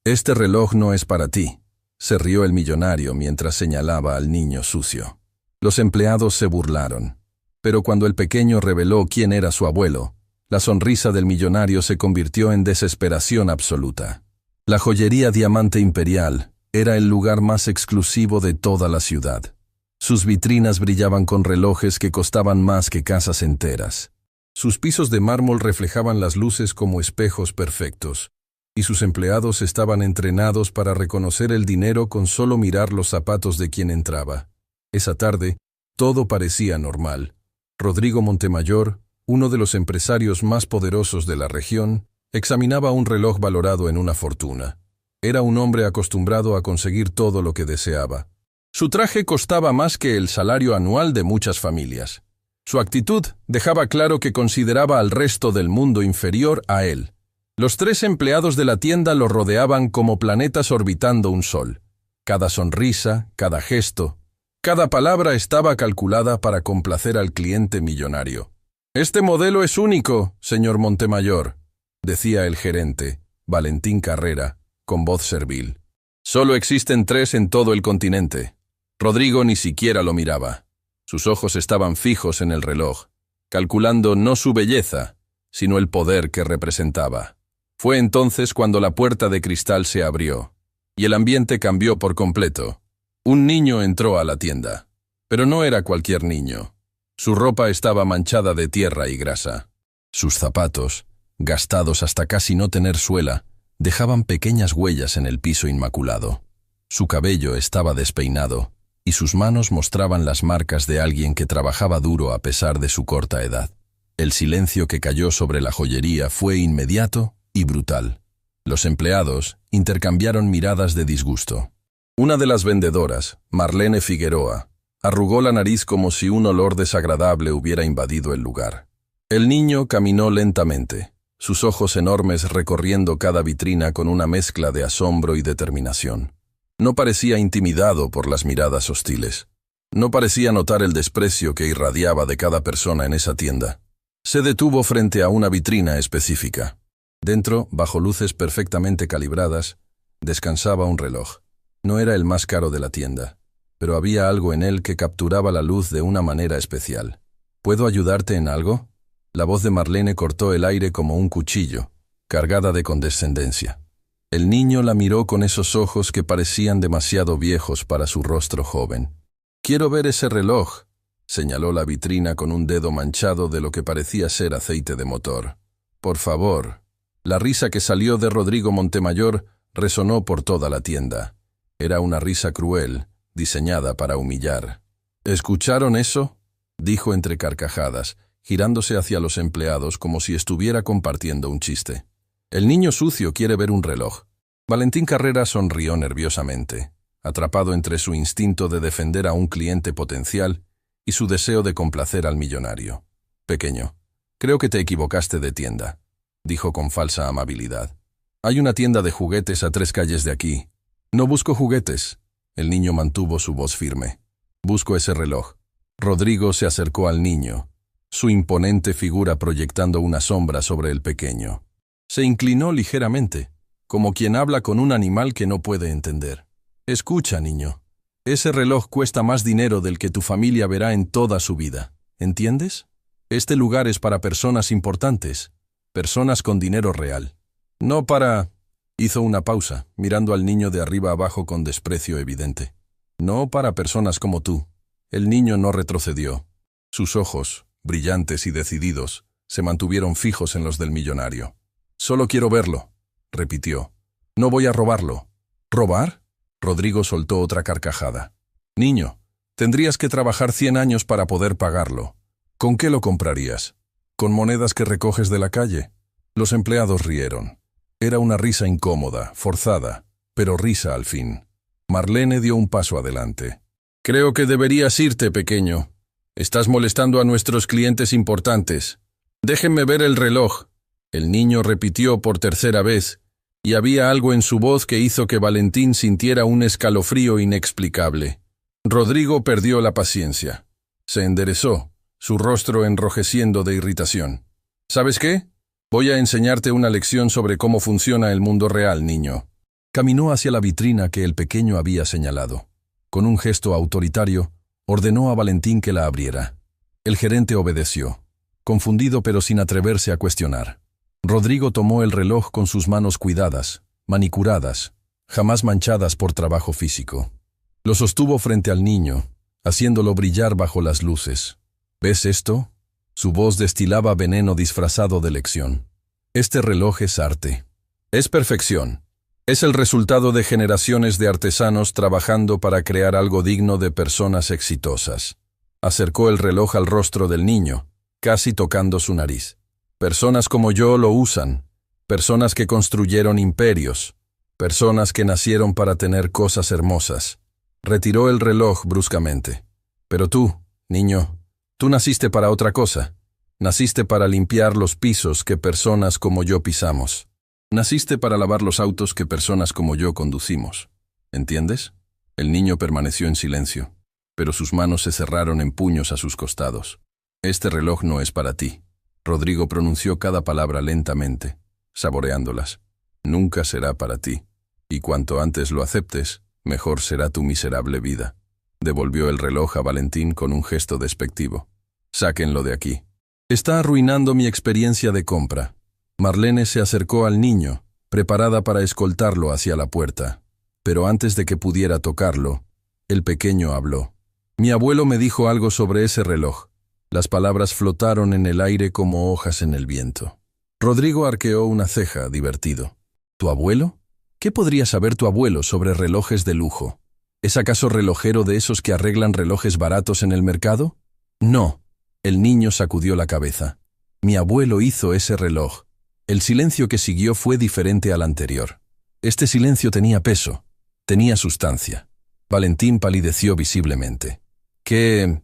Este reloj no es para ti, se rió el millonario mientras señalaba al niño sucio. Los empleados se burlaron. Pero cuando el pequeño reveló quién era su abuelo, la sonrisa del millonario se convirtió en desesperación absoluta. La joyería Diamante Imperial era el lugar más exclusivo de toda la ciudad. Sus vitrinas brillaban con relojes que costaban más que casas enteras. Sus pisos de mármol reflejaban las luces como espejos perfectos, y sus empleados estaban entrenados para reconocer el dinero con solo mirar los zapatos de quien entraba. Esa tarde, todo parecía normal. Rodrigo Montemayor, uno de los empresarios más poderosos de la región, examinaba un reloj valorado en una fortuna. Era un hombre acostumbrado a conseguir todo lo que deseaba. Su traje costaba más que el salario anual de muchas familias. Su actitud dejaba claro que consideraba al resto del mundo inferior a él. Los 3 empleados de la tienda lo rodeaban como planetas orbitando un sol. Cada sonrisa, cada gesto, cada palabra estaba calculada para complacer al cliente millonario. «Este modelo es único, señor Montemayor», decía el gerente, Valentín Carrera, con voz servil. «Solo existen 3 en todo el continente». Rodrigo ni siquiera lo miraba. Sus ojos estaban fijos en el reloj, calculando no su belleza, sino el poder que representaba. Fue entonces cuando la puerta de cristal se abrió, y el ambiente cambió por completo. Un niño entró a la tienda, pero no era cualquier niño. Su ropa estaba manchada de tierra y grasa. Sus zapatos, gastados hasta casi no tener suela, dejaban pequeñas huellas en el piso inmaculado. Su cabello estaba despeinado, y sus manos mostraban las marcas de alguien que trabajaba duro a pesar de su corta edad. El silencio que cayó sobre la joyería fue inmediato y brutal. Los empleados intercambiaron miradas de disgusto. Una de las vendedoras, Marlene Figueroa, arrugó la nariz como si un olor desagradable hubiera invadido el lugar. El niño caminó lentamente, sus ojos enormes recorriendo cada vitrina con una mezcla de asombro y determinación. No parecía intimidado por las miradas hostiles. No parecía notar el desprecio que irradiaba de cada persona en esa tienda. Se detuvo frente a una vitrina específica. Dentro, bajo luces perfectamente calibradas, descansaba un reloj. No era el más caro de la tienda, pero había algo en él que capturaba la luz de una manera especial. ¿Puedo ayudarte en algo? La voz de Marlene cortó el aire como un cuchillo, cargada de condescendencia. El niño la miró con esos ojos que parecían demasiado viejos para su rostro joven. «Quiero ver ese reloj», señaló la vitrina con un dedo manchado de lo que parecía ser aceite de motor. «Por favor». La risa que salió de Rodrigo Montemayor resonó por toda la tienda. Era una risa cruel, diseñada para humillar. «¿Escucharon eso?», dijo entre carcajadas, girándose hacia los empleados como si estuviera compartiendo un chiste. «El niño sucio quiere ver un reloj». Valentín Carrera sonrió nerviosamente, atrapado entre su instinto de defender a un cliente potencial y su deseo de complacer al millonario. «Pequeño, creo que te equivocaste de tienda», dijo con falsa amabilidad. «Hay una tienda de juguetes a 3 calles de aquí». «No busco juguetes». El niño mantuvo su voz firme. «Busco ese reloj». Rodrigo se acercó al niño, su imponente figura proyectando una sombra sobre el pequeño. Se inclinó ligeramente, como quien habla con un animal que no puede entender. «Escucha, niño. Ese reloj cuesta más dinero del que tu familia verá en toda su vida. ¿Entiendes? Este lugar es para personas importantes, personas con dinero real. No para...» Hizo una pausa, mirando al niño de arriba abajo con desprecio evidente. «No para personas como tú». El niño no retrocedió. Sus ojos, brillantes y decididos, se mantuvieron fijos en los del millonario. «Solo quiero verlo», repitió. «No voy a robarlo». «¿Robar?». Rodrigo soltó otra carcajada. «Niño, tendrías que trabajar 100 años para poder pagarlo. ¿Con qué lo comprarías? ¿Con monedas que recoges de la calle?». Los empleados rieron. Era una risa incómoda, forzada, pero risa al fin. Marlene dio un paso adelante. «Creo que deberías irte, pequeño. Estás molestando a nuestros clientes importantes. Déjenme ver el reloj». El niño repitió por tercera vez, y había algo en su voz que hizo que Valentín sintiera un escalofrío inexplicable. Rodrigo perdió la paciencia. Se enderezó, su rostro enrojeciendo de irritación. «¿Sabes qué? Voy a enseñarte una lección sobre cómo funciona el mundo real, niño». Caminó hacia la vitrina que el pequeño había señalado. Con un gesto autoritario, ordenó a Valentín que la abriera. El gerente obedeció, confundido pero sin atreverse a cuestionar. Rodrigo tomó el reloj con sus manos cuidadas, manicuradas, jamás manchadas por trabajo físico. Lo sostuvo frente al niño, haciéndolo brillar bajo las luces. ¿Ves esto? Su voz destilaba veneno disfrazado de lección. Este reloj es arte. Es perfección. Es el resultado de generaciones de artesanos trabajando para crear algo digno de personas exitosas. Acercó el reloj al rostro del niño, casi tocando su nariz. Personas como yo lo usan. Personas que construyeron imperios. Personas que nacieron para tener cosas hermosas. Retiró el reloj bruscamente. Pero tú, niño, tú naciste para otra cosa. Naciste para limpiar los pisos que personas como yo pisamos. Naciste para lavar los autos que personas como yo conducimos. ¿Entiendes? El niño permaneció en silencio, pero sus manos se cerraron en puños a sus costados. Este reloj no es para ti. Rodrigo pronunció cada palabra lentamente, saboreándolas. Nunca será para ti. Y cuanto antes lo aceptes, mejor será tu miserable vida. Devolvió el reloj a Valentín con un gesto despectivo. Sáquenlo de aquí. Está arruinando mi experiencia de compra. Marlene se acercó al niño, preparada para escoltarlo hacia la puerta. Pero antes de que pudiera tocarlo, el pequeño habló. Mi abuelo me dijo algo sobre ese reloj. Las palabras flotaron en el aire como hojas en el viento. Rodrigo arqueó una ceja, divertido. ¿Tu abuelo? ¿Qué podría saber tu abuelo sobre relojes de lujo? ¿Es acaso relojero de esos que arreglan relojes baratos en el mercado? No. El niño sacudió la cabeza. Mi abuelo hizo ese reloj. El silencio que siguió fue diferente al anterior. Este silencio tenía peso, tenía sustancia. Valentín palideció visiblemente. ¿Qué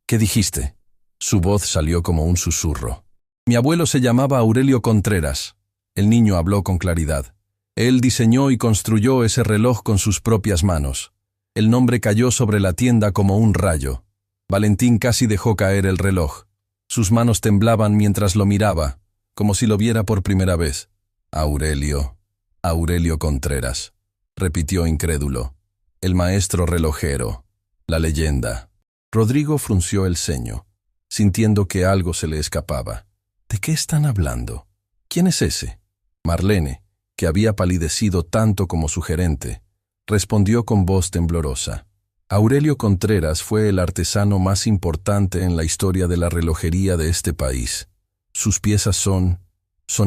dijiste? Su voz salió como un susurro. Mi abuelo se llamaba Aurelio Contreras. El niño habló con claridad. Él diseñó y construyó ese reloj con sus propias manos. El nombre cayó sobre la tienda como un rayo. Valentín casi dejó caer el reloj. Sus manos temblaban mientras lo miraba, como si lo viera por primera vez. Aurelio Contreras, repitió incrédulo. El maestro relojero, la leyenda. Rodrigo frunció el ceño, sintiendo que algo se le escapaba. ¿De qué están hablando? ¿Quién es ese? Marlene, que había palidecido tanto como su gerente, respondió con voz temblorosa. Aurelio Contreras fue el artesano más importante en la historia de la relojería de este país. Sus piezas son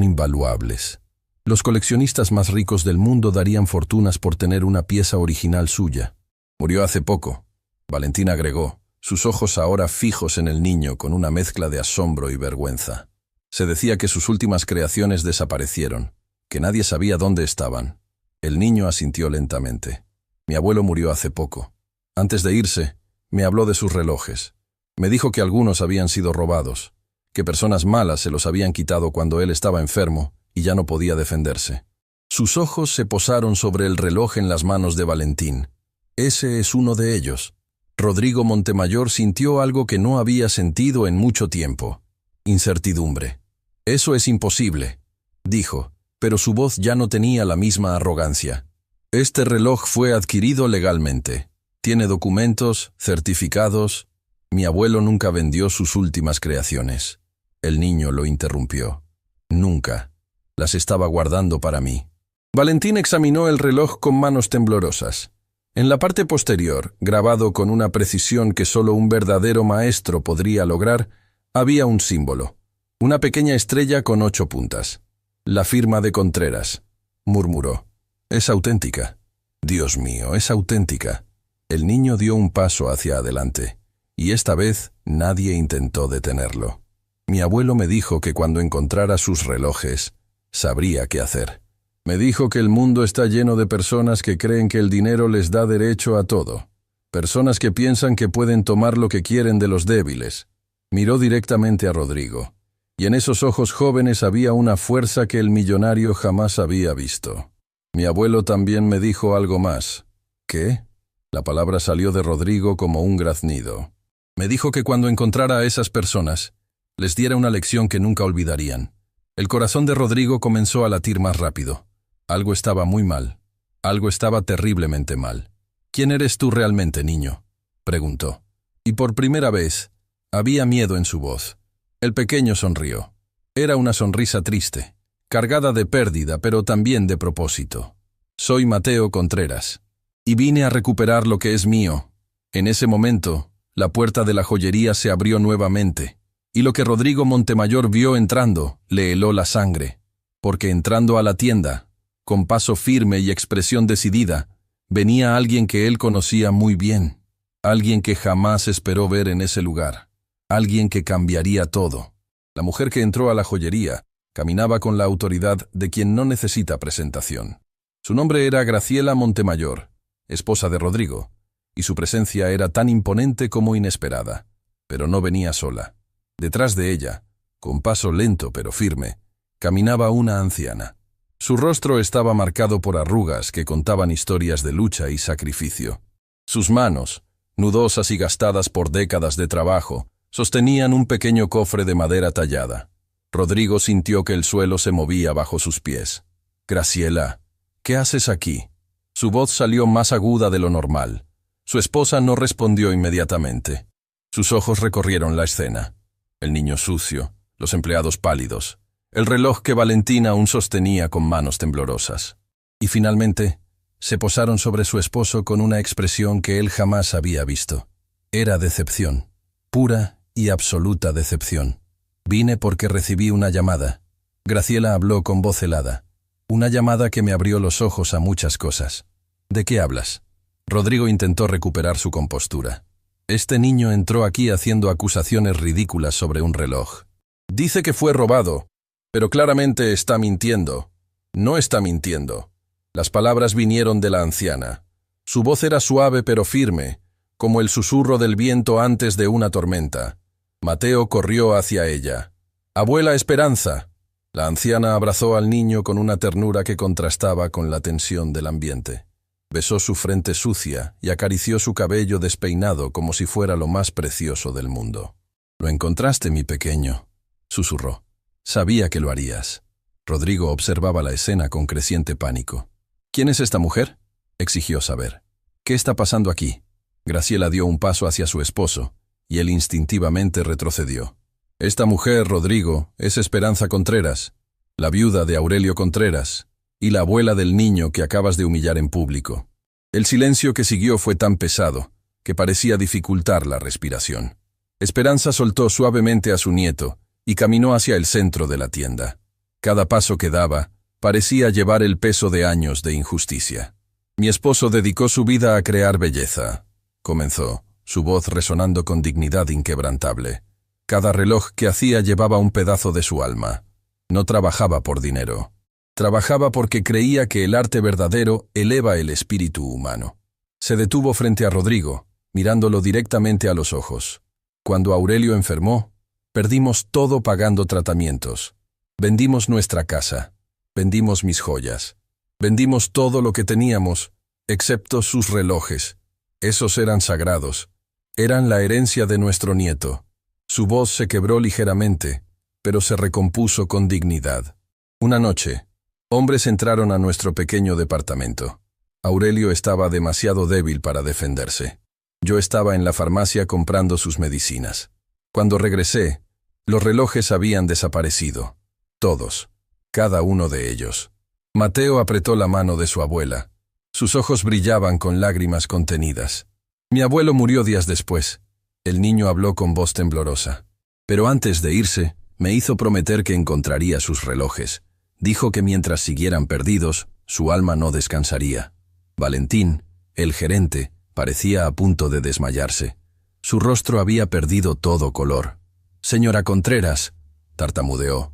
invaluables. Los coleccionistas más ricos del mundo darían fortunas por tener una pieza original suya. Murió hace poco, Valentín agregó, sus ojos ahora fijos en el niño con una mezcla de asombro y vergüenza. Se decía que sus últimas creaciones desaparecieron, que nadie sabía dónde estaban. El niño asintió lentamente. Mi abuelo murió hace poco. Antes de irse, me habló de sus relojes. Me dijo que algunos habían sido robados, que personas malas se los habían quitado cuando él estaba enfermo y ya no podía defenderse. Sus ojos se posaron sobre el reloj en las manos de Valentín. Ese es uno de ellos. Rodrigo Montemayor sintió algo que no había sentido en mucho tiempo. Incertidumbre. Eso es imposible, dijo, pero su voz ya no tenía la misma arrogancia. Este reloj fue adquirido legalmente. Tiene documentos, certificados. Mi abuelo nunca vendió sus últimas creaciones. El niño lo interrumpió. Nunca. Las estaba guardando para mí. Valentín examinó el reloj con manos temblorosas. En la parte posterior, grabado con una precisión que solo un verdadero maestro podría lograr, había un símbolo. Una pequeña estrella con 8 puntas. La firma de Contreras, murmuró. Es auténtica. Dios mío, es auténtica. El niño dio un paso hacia adelante, y esta vez nadie intentó detenerlo. Mi abuelo me dijo que cuando encontrara sus relojes, sabría qué hacer. Me dijo que el mundo está lleno de personas que creen que el dinero les da derecho a todo. Personas que piensan que pueden tomar lo que quieren de los débiles. Miró directamente a Rodrigo, y en esos ojos jóvenes había una fuerza que el millonario jamás había visto. Mi abuelo también me dijo algo más. ¿Qué? La palabra salió de Rodrigo como un graznido. Me dijo que cuando encontrara a esas personas, les diera una lección que nunca olvidarían. El corazón de Rodrigo comenzó a latir más rápido. Algo estaba muy mal. Algo estaba terriblemente mal. «¿Quién eres tú realmente, niño?», preguntó. Y por primera vez, había miedo en su voz. El pequeño sonrió. Era una sonrisa triste, cargada de pérdida, pero también de propósito. «Soy Mateo Contreras, y vine a recuperar lo que es mío». En ese momento, la puerta de la joyería se abrió nuevamente, y lo que Rodrigo Montemayor vio entrando le heló la sangre, porque entrando a la tienda, con paso firme y expresión decidida, venía alguien que él conocía muy bien, alguien que jamás esperó ver en ese lugar, alguien que cambiaría todo. La mujer que entró a la joyería caminaba con la autoridad de quien no necesita presentación. Su nombre era Graciela Montemayor, esposa de Rodrigo, y su presencia era tan imponente como inesperada. Pero no venía sola. Detrás de ella, con paso lento pero firme, caminaba una anciana. Su rostro estaba marcado por arrugas que contaban historias de lucha y sacrificio. Sus manos, nudosas y gastadas por décadas de trabajo, sostenían un pequeño cofre de madera tallada. Rodrigo sintió que el suelo se movía bajo sus pies. «Graciela, ¿qué haces aquí?». Su voz salió más aguda de lo normal. Su esposa no respondió inmediatamente. Sus ojos recorrieron la escena. El niño sucio, los empleados pálidos, el reloj que Valentín aún sostenía con manos temblorosas. Y finalmente, se posaron sobre su esposo con una expresión que él jamás había visto. Era decepción, pura y absoluta decepción. «Vine porque recibí una llamada». Graciela habló con voz helada. «Una llamada que me abrió los ojos a muchas cosas». «¿De qué hablas?». Rodrigo intentó recuperar su compostura. «Este niño entró aquí haciendo acusaciones ridículas sobre un reloj. Dice que fue robado, pero claramente está mintiendo. No está mintiendo». Las palabras vinieron de la anciana. Su voz era suave pero firme, como el susurro del viento antes de una tormenta. Mateo corrió hacia ella. «Abuela Esperanza». La anciana abrazó al niño con una ternura que contrastaba con la tensión del ambiente. Besó su frente sucia y acarició su cabello despeinado como si fuera lo más precioso del mundo. «Lo encontraste, mi pequeño», susurró. «Sabía que lo harías». Rodrigo observaba la escena con creciente pánico. «¿Quién es esta mujer?», exigió saber. «¿Qué está pasando aquí?». Graciela dio un paso hacia su esposo, y él instintivamente retrocedió. «Esta mujer, Rodrigo, es Esperanza Contreras, la viuda de Aurelio Contreras, y la abuela del niño que acabas de humillar en público». El silencio que siguió fue tan pesado que parecía dificultar la respiración. Esperanza soltó suavemente a su nieto y caminó hacia el centro de la tienda. Cada paso que daba parecía llevar el peso de años de injusticia. «Mi esposo dedicó su vida a crear belleza», comenzó, su voz resonando con dignidad inquebrantable. «Cada reloj que hacía llevaba un pedazo de su alma. No trabajaba por dinero. Trabajaba porque creía que el arte verdadero eleva el espíritu humano». Se detuvo frente a Rodrigo, mirándolo directamente a los ojos. «Cuando Aurelio enfermó, perdimos todo pagando tratamientos. Vendimos nuestra casa, vendimos mis joyas, vendimos todo lo que teníamos, excepto sus relojes. Esos eran sagrados, eran la herencia de nuestro nieto». Su voz se quebró ligeramente, pero se recompuso con dignidad. «Una noche, hombres entraron a nuestro pequeño departamento. Aurelio estaba demasiado débil para defenderse. Yo estaba en la farmacia comprando sus medicinas. Cuando regresé, los relojes habían desaparecido. Todos, cada uno de ellos». Mateo apretó la mano de su abuela. Sus ojos brillaban con lágrimas contenidas. «Mi abuelo murió días después». El niño habló con voz temblorosa. «Pero antes de irse, me hizo prometer que encontraría sus relojes. Dijo que mientras siguieran perdidos, su alma no descansaría». Valentín, el gerente, parecía a punto de desmayarse. Su rostro había perdido todo color. «Señora Contreras», tartamudeó.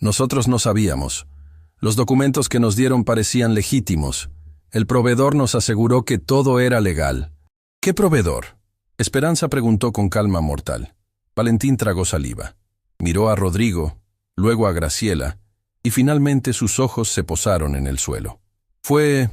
Nosotros no sabíamos. Los documentos que nos dieron parecían legítimos. El proveedor nos aseguró que todo era legal». «¿Qué proveedor?», Esperanza preguntó con calma mortal. Valentín tragó saliva. Miró a Rodrigo, luego a Graciela, y finalmente sus ojos se posaron en el suelo. Fue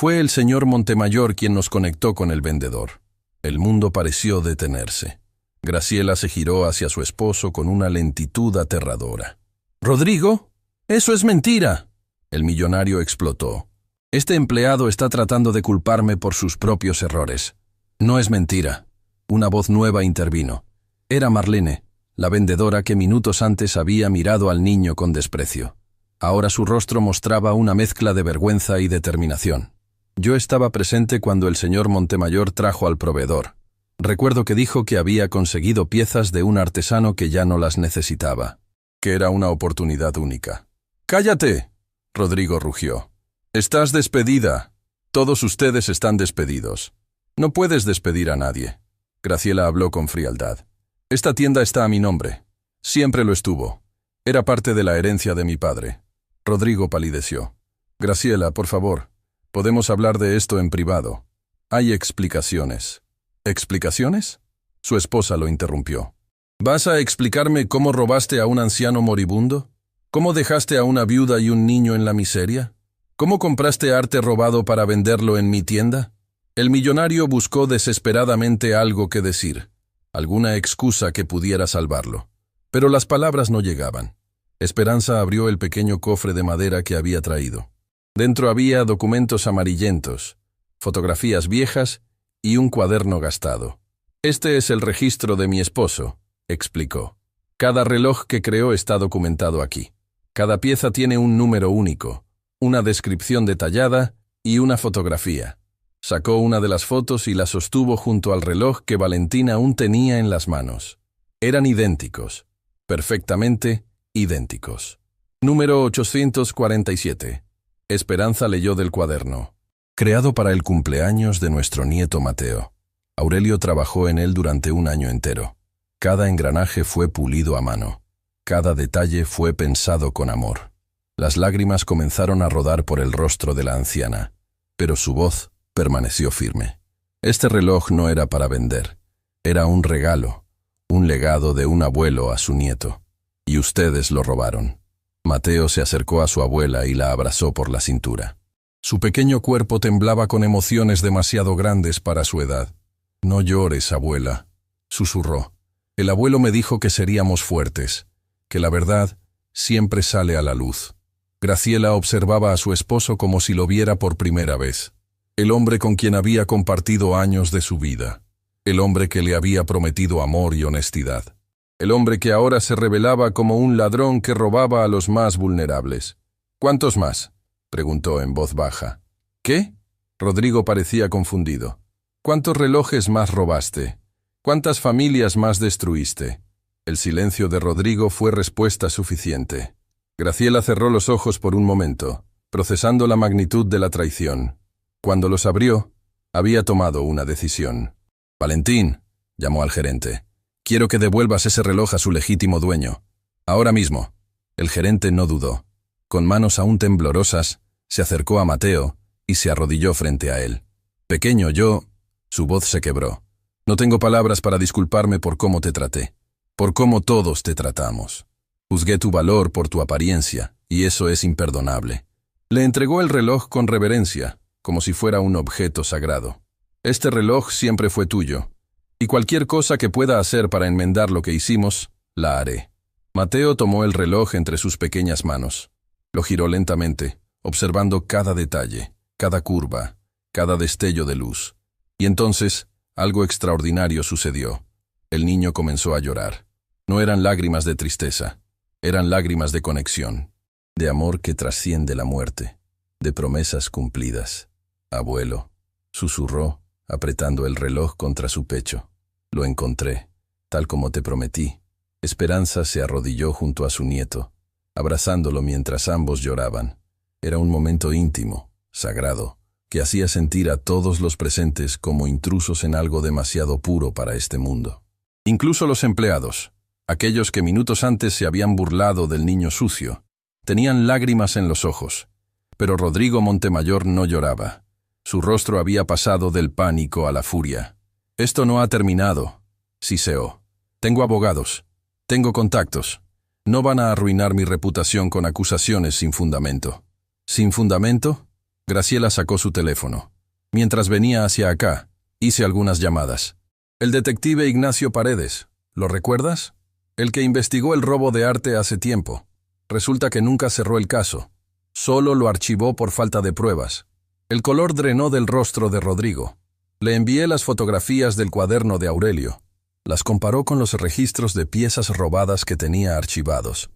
el señor Montemayor quien nos conectó con el vendedor». El mundo pareció detenerse. Graciela se giró hacia su esposo con una lentitud aterradora. «¿Rodrigo? ¡Eso es mentira!». El millonario explotó. Este empleado está tratando de culparme por sus propios errores. No es mentira. Una voz nueva intervino. Era Marlene, la vendedora que minutos antes había mirado al niño con desprecio. Ahora su rostro mostraba una mezcla de vergüenza y determinación. Yo estaba presente cuando el señor Montemayor trajo al proveedor. Recuerdo que dijo que había conseguido piezas de un artesano que ya no las necesitaba, que era una oportunidad única. «¡Cállate!», Rodrigo rugió. «Estás despedida. Todos ustedes están despedidos. No puedes despedir a nadie». Graciela habló con frialdad. «Esta tienda está a mi nombre. Siempre lo estuvo. Era parte de la herencia de mi padre». Rodrigo palideció. «Graciela, por favor, podemos hablar de esto en privado. Hay explicaciones». «¿Explicaciones?», su esposa lo interrumpió. «¿Vas a explicarme cómo robaste a un anciano moribundo? ¿Cómo dejaste a una viuda y un niño en la miseria? ¿Cómo compraste arte robado para venderlo en mi tienda?». El millonario buscó desesperadamente algo que decir, alguna excusa que pudiera salvarlo. Pero las palabras no llegaban. Esperanza abrió el pequeño cofre de madera que había traído. Dentro había documentos amarillentos, fotografías viejas y un cuaderno gastado. «Este es el registro de mi esposo», explicó. «Cada reloj que creó está documentado aquí. Cada pieza tiene un número único, una descripción detallada y una fotografía». Sacó una de las fotos y la sostuvo junto al reloj que Valentín aún tenía en las manos. Eran idénticos, perfectamente idénticos. Número 847. Esperanza leyó del cuaderno. «Creado para el cumpleaños de nuestro nieto Mateo. Aurelio trabajó en él durante un año entero. Cada engranaje fue pulido a mano. Cada detalle fue pensado con amor». Las lágrimas comenzaron a rodar por el rostro de la anciana, pero su voz permaneció firme. Este reloj no era para vender. Era un regalo, un legado de un abuelo a su nieto. Y ustedes lo robaron. Mateo se acercó a su abuela y la abrazó por la cintura. Su pequeño cuerpo temblaba con emociones demasiado grandes para su edad. «No llores, abuela», susurró. «El abuelo me dijo que seríamos fuertes, que la verdad siempre sale a la luz». Graciela observaba a su esposo como si lo viera por primera vez. El hombre con quien había compartido años de su vida. El hombre que le había prometido amor y honestidad. El hombre que ahora se revelaba como un ladrón que robaba a los más vulnerables. «¿Cuántos más?», preguntó en voz baja. «¿Qué?», Rodrigo parecía confundido. «¿Cuántos relojes más robaste? ¿Cuántas familias más destruiste?». El silencio de Rodrigo fue respuesta suficiente. Graciela cerró los ojos por un momento, procesando la magnitud de la traición. Cuando los abrió, había tomado una decisión. «Valentín», llamó al gerente, «quiero que devuelvas ese reloj a su legítimo dueño. Ahora mismo». El gerente no dudó. Con manos aún temblorosas, se acercó a Mateo y se arrodilló frente a él. «Pequeño, yo...». Su voz se quebró. «No tengo palabras para disculparme por cómo te traté, por cómo todos te tratamos. Juzgué tu valor por tu apariencia, y eso es imperdonable». Le entregó el reloj con reverencia, como si fuera un objeto sagrado. «Este reloj siempre fue tuyo, y cualquier cosa que pueda hacer para enmendar lo que hicimos, la haré». Mateo tomó el reloj entre sus pequeñas manos. Lo giró lentamente, observando cada detalle, cada curva, cada destello de luz. Y entonces, algo extraordinario sucedió. El niño comenzó a llorar. No eran lágrimas de tristeza, eran lágrimas de conexión, de amor que trasciende la muerte, de promesas cumplidas. «Abuelo», susurró, apretando el reloj contra su pecho. «Lo encontré, tal como te prometí». Esperanza se arrodilló junto a su nieto, abrazándolo mientras ambos lloraban. Era un momento íntimo, sagrado, que hacía sentir a todos los presentes como intrusos en algo demasiado puro para este mundo. Incluso los empleados, aquellos que minutos antes se habían burlado del niño sucio, tenían lágrimas en los ojos. Pero Rodrigo Montemayor no lloraba. Su rostro había pasado del pánico a la furia. «Esto no ha terminado», siseó. «Tengo abogados. Tengo contactos. No van a arruinar mi reputación con acusaciones sin fundamento». «¿Sin fundamento?». Graciela sacó su teléfono. «Mientras venía hacia acá, hice algunas llamadas. El detective Ignacio Paredes, ¿lo recuerdas? El que investigó el robo de arte hace tiempo. Resulta que nunca cerró el caso. Solo lo archivó por falta de pruebas. El color drenó del rostro de Rodrigo. Le envié las fotografías del cuaderno de Aurelio. Las comparó con los registros de piezas robadas que tenía archivados.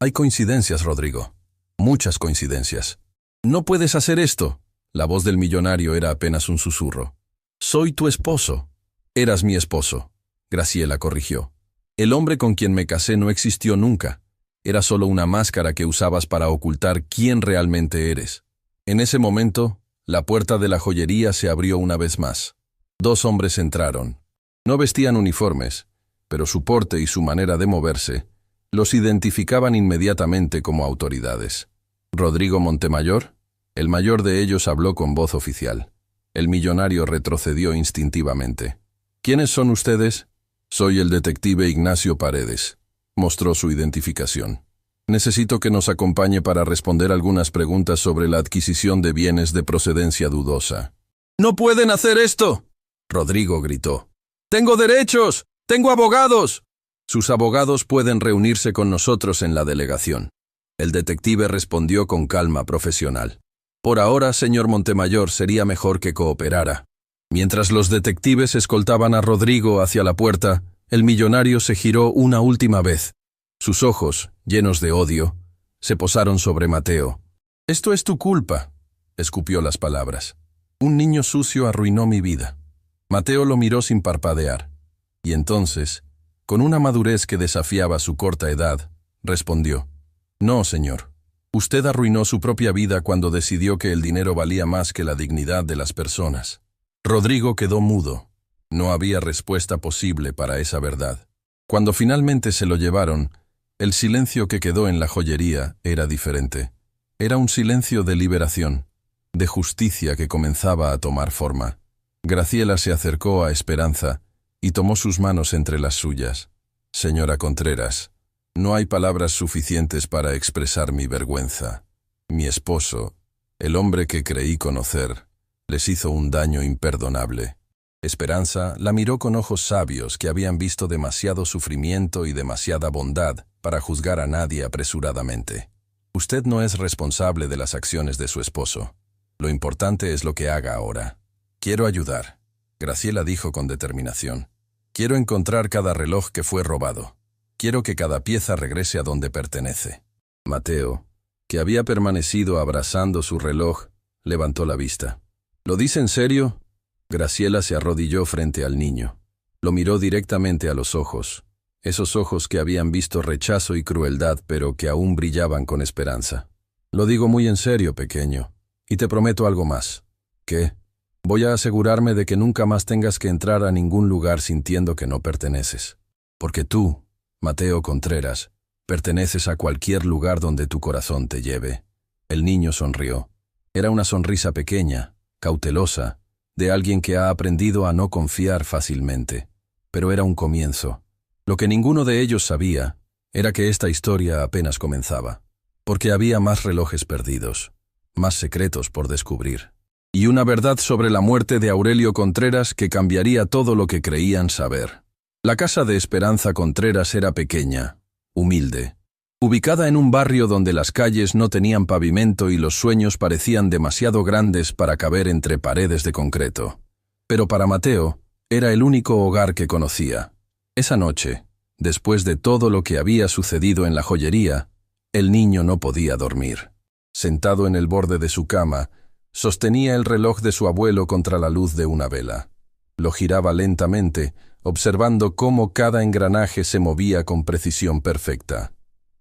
Hay coincidencias, Rodrigo. Muchas coincidencias. No puedes hacer esto. La voz del millonario era apenas un susurro. Soy tu esposo. Eras mi esposo. Graciela corrigió. El hombre con quien me casé no existió nunca. Era solo una máscara que usabas para ocultar quién realmente eres. En ese momento, la puerta de la joyería se abrió una vez más. 2 hombres entraron. No vestían uniformes, pero su porte y su manera de moverse los identificaban inmediatamente como autoridades. Rodrigo Montemayor, el mayor de ellos, habló con voz oficial. El millonario retrocedió instintivamente. ¿Quiénes son ustedes? Soy el detective Ignacio Paredes. Mostró su identificación. Necesito que nos acompañe para responder algunas preguntas sobre la adquisición de bienes de procedencia dudosa. ¡No pueden hacer esto!, Rodrigo gritó. ¡Tengo derechos! ¡Tengo abogados! Sus abogados pueden reunirse con nosotros en la delegación. El detective respondió con calma profesional. Por ahora, señor Montemayor, sería mejor que cooperara. Mientras los detectives escoltaban a Rodrigo hacia la puerta, el millonario se giró una última vez. Sus ojos, llenos de odio, se posaron sobre Mateo. «Esto es tu culpa», escupió las palabras. «Un niño sucio arruinó mi vida». Mateo lo miró sin parpadear. Y entonces, con una madurez que desafiaba su corta edad, respondió: «No, señor. Usted arruinó su propia vida cuando decidió que el dinero valía más que la dignidad de las personas». Rodrigo quedó mudo. No había respuesta posible para esa verdad. Cuando finalmente se lo llevaron, el silencio que quedó en la joyería era diferente. Era un silencio de liberación, de justicia que comenzaba a tomar forma. Graciela se acercó a Esperanza y tomó sus manos entre las suyas. «Señora Contreras, no hay palabras suficientes para expresar mi vergüenza. Mi esposo, el hombre que creí conocer, les hizo un daño imperdonable». Esperanza la miró con ojos sabios que habían visto demasiado sufrimiento y demasiada bondad para juzgar a nadie apresuradamente. «Usted no es responsable de las acciones de su esposo. Lo importante es lo que haga ahora». «Quiero ayudar», Graciela dijo con determinación. «Quiero encontrar cada reloj que fue robado. Quiero que cada pieza regrese a donde pertenece». Mateo, que había permanecido abrazando su reloj, levantó la vista. «¿Lo dice en serio?». Graciela se arrodilló frente al niño. Lo miró directamente a los ojos, esos ojos que habían visto rechazo y crueldad, pero que aún brillaban con esperanza. «Lo digo muy en serio, pequeño, y te prometo algo más». «¿Qué?». «Voy a asegurarme de que nunca más tengas que entrar a ningún lugar sintiendo que no perteneces. Porque tú, Mateo Contreras, perteneces a cualquier lugar donde tu corazón te lleve». El niño sonrió. Era una sonrisa pequeña, cautelosa, de alguien que ha aprendido a no confiar fácilmente. Pero era un comienzo. Lo que ninguno de ellos sabía era que esta historia apenas comenzaba. Porque había más relojes perdidos, más secretos por descubrir. Y una verdad sobre la muerte de Aurelio Contreras que cambiaría todo lo que creían saber. La casa de Esperanza Contreras era pequeña, humilde, ubicada en un barrio donde las calles no tenían pavimento y los sueños parecían demasiado grandes para caber entre paredes de concreto. Pero para Mateo, era el único hogar que conocía. Esa noche, después de todo lo que había sucedido en la joyería, el niño no podía dormir. Sentado en el borde de su cama, sostenía el reloj de su abuelo contra la luz de una vela. Lo giraba lentamente, observando cómo cada engranaje se movía con precisión perfecta.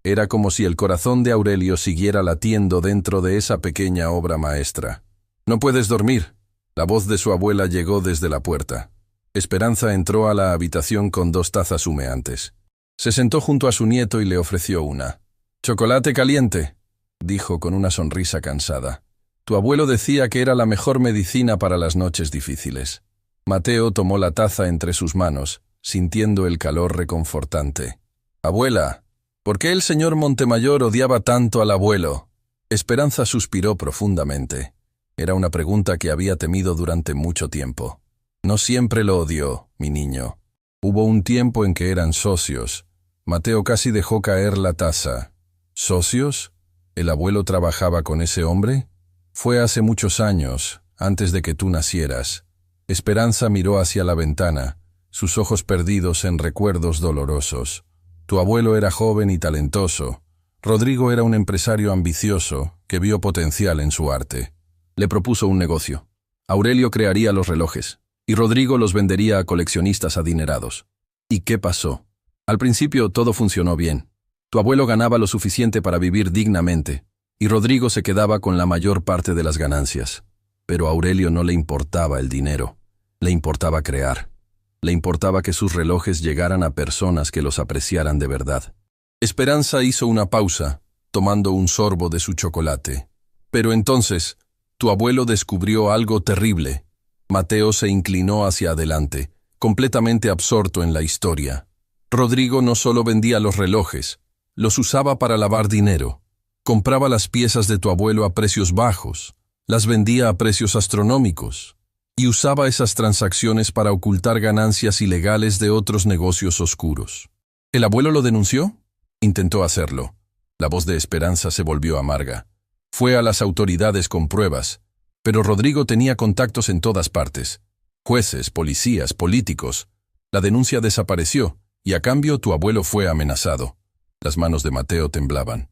Era como si el corazón de Aurelio siguiera latiendo dentro de esa pequeña obra maestra. «No puedes dormir». La voz de su abuela llegó desde la puerta. Esperanza entró a la habitación con 2 tazas humeantes. Se sentó junto a su nieto y le ofreció una. «Chocolate caliente», dijo con una sonrisa cansada. «Tu abuelo decía que era la mejor medicina para las noches difíciles». Mateo tomó la taza entre sus manos, sintiendo el calor reconfortante. «Abuela, ¿por qué el señor Montemayor odiaba tanto al abuelo?». Esperanza suspiró profundamente. Era una pregunta que había temido durante mucho tiempo. «No siempre lo odió, mi niño. Hubo un tiempo en que eran socios». Mateo casi dejó caer la taza. «¿Socios? ¿El abuelo trabajaba con ese hombre?». Fue hace muchos años, antes de que tú nacieras. Esperanza miró hacia la ventana, sus ojos perdidos en recuerdos dolorosos. Tu abuelo era joven y talentoso. Rodrigo era un empresario ambicioso que vio potencial en su arte. Le propuso un negocio. Aurelio crearía los relojes, y Rodrigo los vendería a coleccionistas adinerados. ¿Y qué pasó? Al principio todo funcionó bien. Tu abuelo ganaba lo suficiente para vivir dignamente, y Rodrigo se quedaba con la mayor parte de las ganancias. Pero a Aurelio no le importaba el dinero, le importaba crear. Le importaba que sus relojes llegaran a personas que los apreciaran de verdad. Esperanza hizo una pausa, tomando un sorbo de su chocolate. Pero entonces, tu abuelo descubrió algo terrible. Mateo se inclinó hacia adelante, completamente absorto en la historia. Rodrigo no solo vendía los relojes, los usaba para lavar dinero. Compraba las piezas de tu abuelo a precios bajos, las vendía a precios astronómicos, y usaba esas transacciones para ocultar ganancias ilegales de otros negocios oscuros. ¿El abuelo lo denunció? Intentó hacerlo. La voz de Esperanza se volvió amarga. Fue a las autoridades con pruebas, pero Rodrigo tenía contactos en todas partes. Jueces, policías, políticos. La denuncia desapareció, y a cambio tu abuelo fue amenazado. Las manos de Mateo temblaban.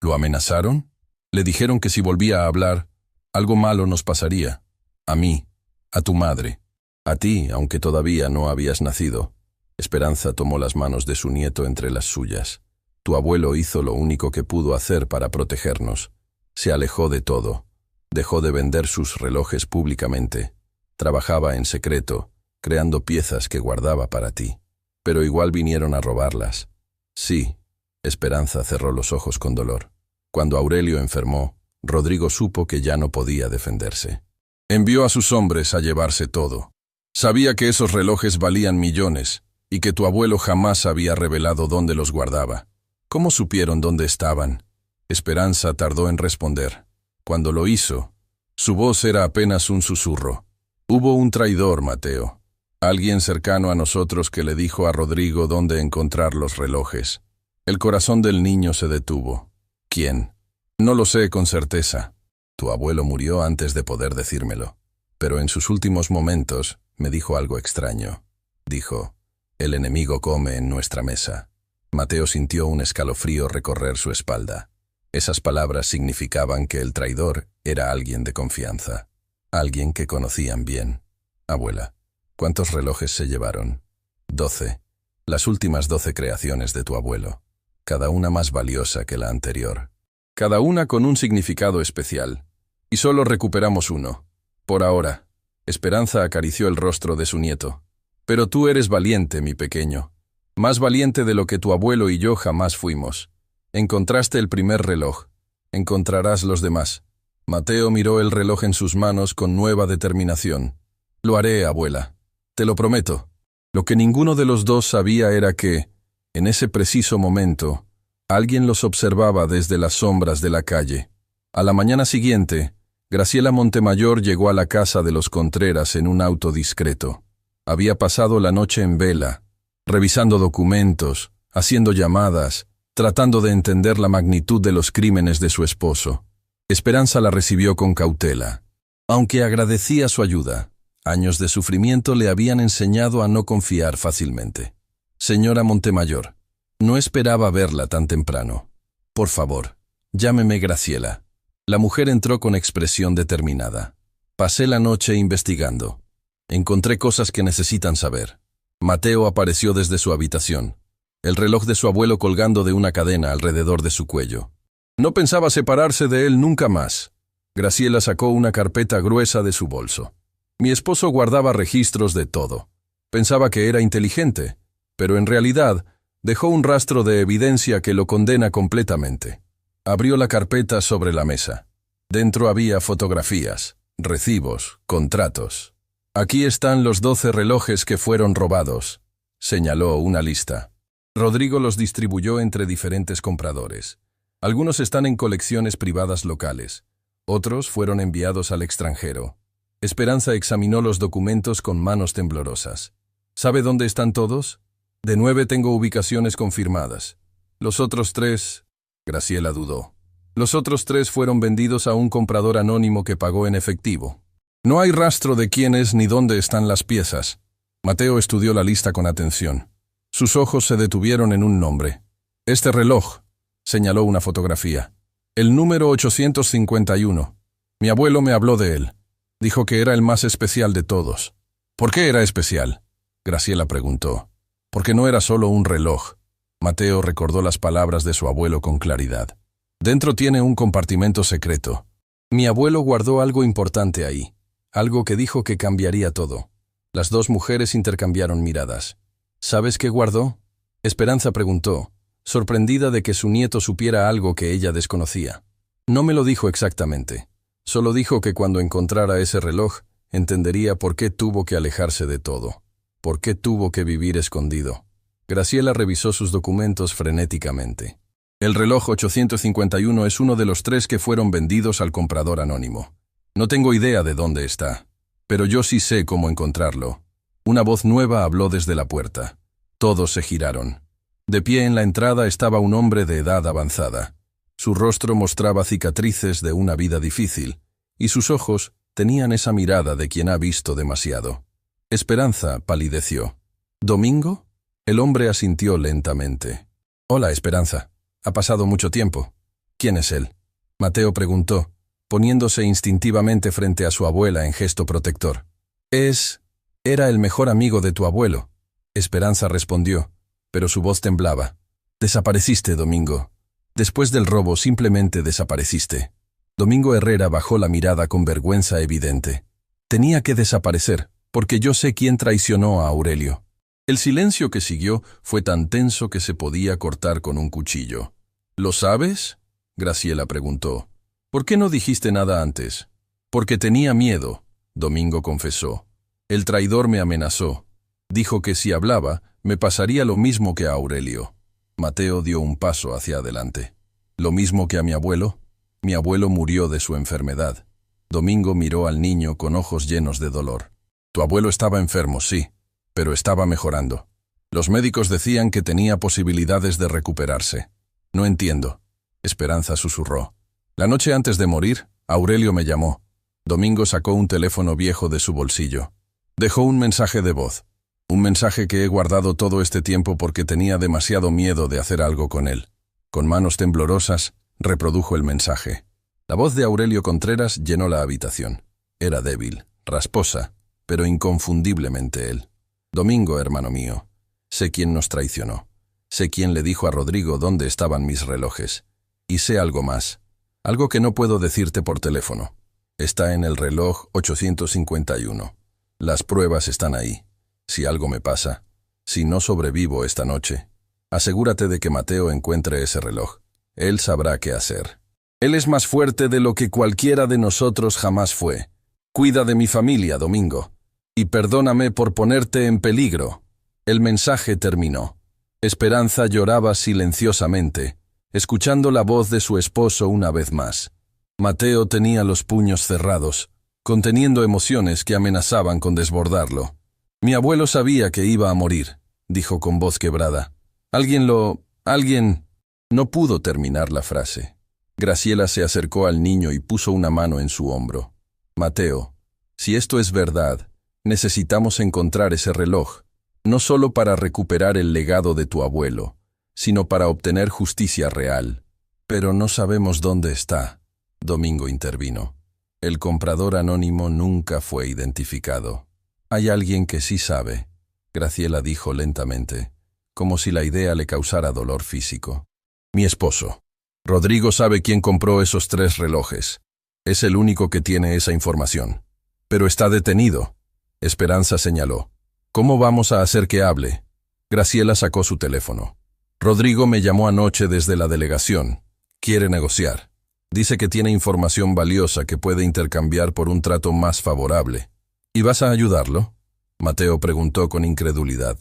¿Lo amenazaron? Le dijeron que si volvía a hablar, algo malo nos pasaría. A mí, a tu madre, a ti, aunque todavía no habías nacido. Esperanza tomó las manos de su nieto entre las suyas. Tu abuelo hizo lo único que pudo hacer para protegernos. Se alejó de todo. Dejó de vender sus relojes públicamente. Trabajaba en secreto, creando piezas que guardaba para ti. Pero igual vinieron a robarlas. Sí, Esperanza cerró los ojos con dolor. Cuando Aurelio enfermó, Rodrigo supo que ya no podía defenderse. Envió a sus hombres a llevarse todo. Sabía que esos relojes valían millones y que tu abuelo jamás había revelado dónde los guardaba. ¿Cómo supieron dónde estaban? Esperanza tardó en responder. Cuando lo hizo, su voz era apenas un susurro. Hubo un traidor, Mateo. Alguien cercano a nosotros que le dijo a Rodrigo dónde encontrar los relojes. El corazón del niño se detuvo. ¿Quién? No lo sé con certeza. Tu abuelo murió antes de poder decírmelo. Pero en sus últimos momentos me dijo algo extraño. Dijo, el enemigo come en nuestra mesa. Mateo sintió un escalofrío recorrer su espalda. Esas palabras significaban que el traidor era alguien de confianza. Alguien que conocían bien. Abuela, ¿cuántos relojes se llevaron? 12. Las últimas 12 creaciones de tu abuelo. Cada una más valiosa que la anterior. Cada una con un significado especial. Y solo recuperamos uno. Por ahora. Esperanza acarició el rostro de su nieto. Pero tú eres valiente, mi pequeño. Más valiente de lo que tu abuelo y yo jamás fuimos. Encontraste el primer reloj. Encontrarás los demás. Mateo miró el reloj en sus manos con nueva determinación. Lo haré, abuela. Te lo prometo. Lo que ninguno de los dos sabía era que, en ese preciso momento, alguien los observaba desde las sombras de la calle. A la mañana siguiente, Graciela Montemayor llegó a la casa de los Contreras en un auto discreto. Había pasado la noche en vela, revisando documentos, haciendo llamadas, tratando de entender la magnitud de los crímenes de su esposo. Esperanza la recibió con cautela. Aunque agradecía su ayuda, años de sufrimiento le habían enseñado a no confiar fácilmente. Señora Montemayor, no esperaba verla tan temprano. Por favor, llámeme Graciela. La mujer entró con expresión determinada. Pasé la noche investigando. Encontré cosas que necesitan saber. Mateo apareció desde su habitación, el reloj de su abuelo colgando de una cadena alrededor de su cuello. No pensaba separarse de él nunca más. Graciela sacó una carpeta gruesa de su bolso. Mi esposo guardaba registros de todo. Pensaba que era inteligente, pero en realidad dejó un rastro de evidencia que lo condena completamente. Abrió la carpeta sobre la mesa. Dentro había fotografías, recibos, contratos. Aquí están los 12 relojes que fueron robados, señaló una lista. Rodrigo los distribuyó entre diferentes compradores. Algunos están en colecciones privadas locales. Otros fueron enviados al extranjero. Esperanza examinó los documentos con manos temblorosas. ¿Sabe dónde están todos? De 9 tengo ubicaciones confirmadas. Los otros 3... Graciela dudó. Los otros 3 fueron vendidos a un comprador anónimo que pagó en efectivo. No hay rastro de quién es ni dónde están las piezas. Mateo estudió la lista con atención. Sus ojos se detuvieron en un nombre. Este reloj, señaló una fotografía. El número 851. Mi abuelo me habló de él. Dijo que era el más especial de todos. ¿Por qué era especial?, Graciela preguntó. Porque no era solo un reloj. Mateo recordó las palabras de su abuelo con claridad. Dentro tiene un compartimento secreto. Mi abuelo guardó algo importante ahí, algo que dijo que cambiaría todo. Las 2 mujeres intercambiaron miradas. ¿Sabes qué guardó?, Esperanza preguntó, sorprendida de que su nieto supiera algo que ella desconocía. No me lo dijo exactamente. Solo dijo que cuando encontrara ese reloj, entendería por qué tuvo que alejarse de todo. Por qué tuvo que vivir escondido. Graciela revisó sus documentos frenéticamente. El reloj 851 es uno de los 3 que fueron vendidos al comprador anónimo. No tengo idea de dónde está, pero yo sí sé cómo encontrarlo. Una voz nueva habló desde la puerta. Todos se giraron. De pie en la entrada estaba un hombre de edad avanzada. Su rostro mostraba cicatrices de una vida difícil, y sus ojos tenían esa mirada de quien ha visto demasiado. Esperanza palideció. ¿Domingo? El hombre asintió lentamente. Hola, Esperanza. Ha pasado mucho tiempo. ¿Quién es él?, Mateo preguntó, poniéndose instintivamente frente a su abuela en gesto protector. Era el mejor amigo de tu abuelo, Esperanza respondió, pero su voz temblaba. Desapareciste, Domingo. Después del robo simplemente desapareciste. Domingo Herrera bajó la mirada con vergüenza evidente. Tenía que desaparecer, porque yo sé quién traicionó a Aurelio. El silencio que siguió fue tan tenso que se podía cortar con un cuchillo. ¿Lo sabes?, Graciela preguntó. ¿Por qué no dijiste nada antes? Porque tenía miedo, Domingo confesó. El traidor me amenazó. Dijo que si hablaba, me pasaría lo mismo que a Aurelio. Mateo dio un paso hacia adelante. ¿Lo mismo que a mi abuelo? Mi abuelo murió de su enfermedad. Domingo miró al niño con ojos llenos de dolor. Tu abuelo estaba enfermo, sí, pero estaba mejorando. Los médicos decían que tenía posibilidades de recuperarse. No entiendo, Esperanza susurró. La noche antes de morir, Aurelio me llamó. Domingo sacó un teléfono viejo de su bolsillo. Dejó un mensaje de voz. Un mensaje que he guardado todo este tiempo porque tenía demasiado miedo de hacer algo con él. Con manos temblorosas, reprodujo el mensaje. La voz de Aurelio Contreras llenó la habitación. Era débil, rasposa, pero inconfundiblemente él. Domingo, hermano mío, sé quién nos traicionó. Sé quién le dijo a Rodrigo dónde estaban mis relojes. Y sé algo más. Algo que no puedo decirte por teléfono. Está en el reloj 851. Las pruebas están ahí. Si algo me pasa, si no sobrevivo esta noche, asegúrate de que Mateo encuentre ese reloj. Él sabrá qué hacer. Él es más fuerte de lo que cualquiera de nosotros jamás fue. Cuida de mi familia, Domingo. Y perdóname por ponerte en peligro. El mensaje terminó. Esperanza lloraba silenciosamente, escuchando la voz de su esposo una vez más. Mateo tenía los puños cerrados, conteniendo emociones que amenazaban con desbordarlo. Mi abuelo sabía que iba a morir, dijo con voz quebrada. Alguien... No pudo terminar la frase. Graciela se acercó al niño y puso una mano en su hombro. Mateo, si esto es verdad, necesitamos encontrar ese reloj, no solo para recuperar el legado de tu abuelo, sino para obtener justicia real. Pero no sabemos dónde está, Domingo intervino. El comprador anónimo nunca fue identificado. Hay alguien que sí sabe, Graciela dijo lentamente, como si la idea le causara dolor físico. Mi esposo. Rodrigo sabe quién compró esos 3 relojes. Es el único que tiene esa información. Pero está detenido. Esperanza señaló. ¿Cómo vamos a hacer que hable? Graciela sacó su teléfono. Rodrigo me llamó anoche desde la delegación. Quiere negociar. Dice que tiene información valiosa que puede intercambiar por un trato más favorable. ¿Y vas a ayudarlo?, Mateo preguntó con incredulidad.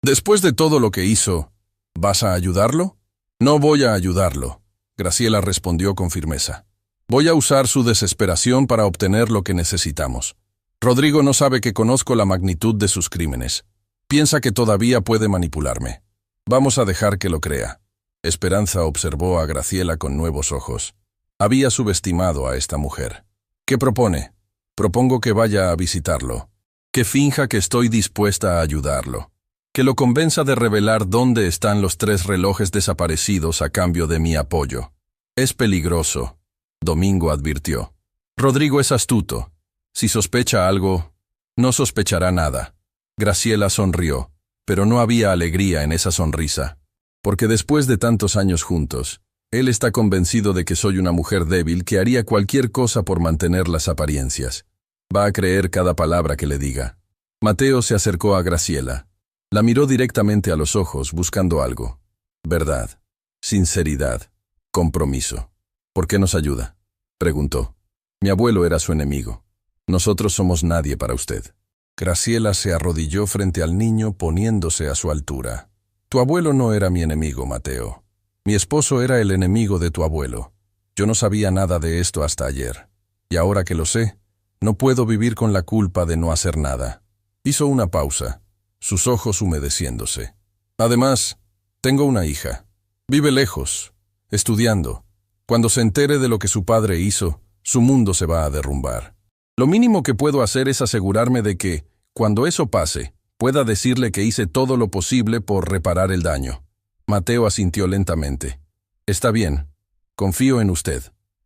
Después de todo lo que hizo, ¿vas a ayudarlo? No voy a ayudarlo, Graciela respondió con firmeza. Voy a usar su desesperación para obtener lo que necesitamos. Rodrigo no sabe que conozco la magnitud de sus crímenes. Piensa que todavía puede manipularme. Vamos a dejar que lo crea. Esperanza observó a Graciela con nuevos ojos. Había subestimado a esta mujer. ¿Qué propone? Propongo que vaya a visitarlo. Que finja que estoy dispuesta a ayudarlo. Que lo convenza de revelar dónde están los 3 relojes desaparecidos a cambio de mi apoyo. Es peligroso, Domingo advirtió. Rodrigo es astuto. Si sospecha algo, no sospechará nada. Graciela sonrió, pero no había alegría en esa sonrisa. Porque después de tantos años juntos, él está convencido de que soy una mujer débil que haría cualquier cosa por mantener las apariencias. Va a creer cada palabra que le diga. Mateo se acercó a Graciela. La miró directamente a los ojos buscando algo. Verdad, sinceridad, compromiso. ¿Por qué nos ayuda? Preguntó. Mi abuelo era su enemigo. Nosotros somos nadie para usted. Graciela se arrodilló frente al niño poniéndose a su altura. Tu abuelo no era mi enemigo, Mateo. Mi esposo era el enemigo de tu abuelo. Yo no sabía nada de esto hasta ayer. Y ahora que lo sé, no puedo vivir con la culpa de no hacer nada. Hizo una pausa, sus ojos humedeciéndose. Además, tengo una hija. Vive lejos, estudiando. Cuando se entere de lo que su padre hizo, su mundo se va a derrumbar. Lo mínimo que puedo hacer es asegurarme de que, cuando eso pase, pueda decirle que hice todo lo posible por reparar el daño. Mateo asintió lentamente. Está bien. Confío en usted.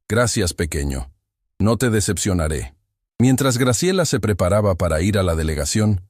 Gracias, pequeño. No te decepcionaré. Mientras Graciela se preparaba para ir a la delegación,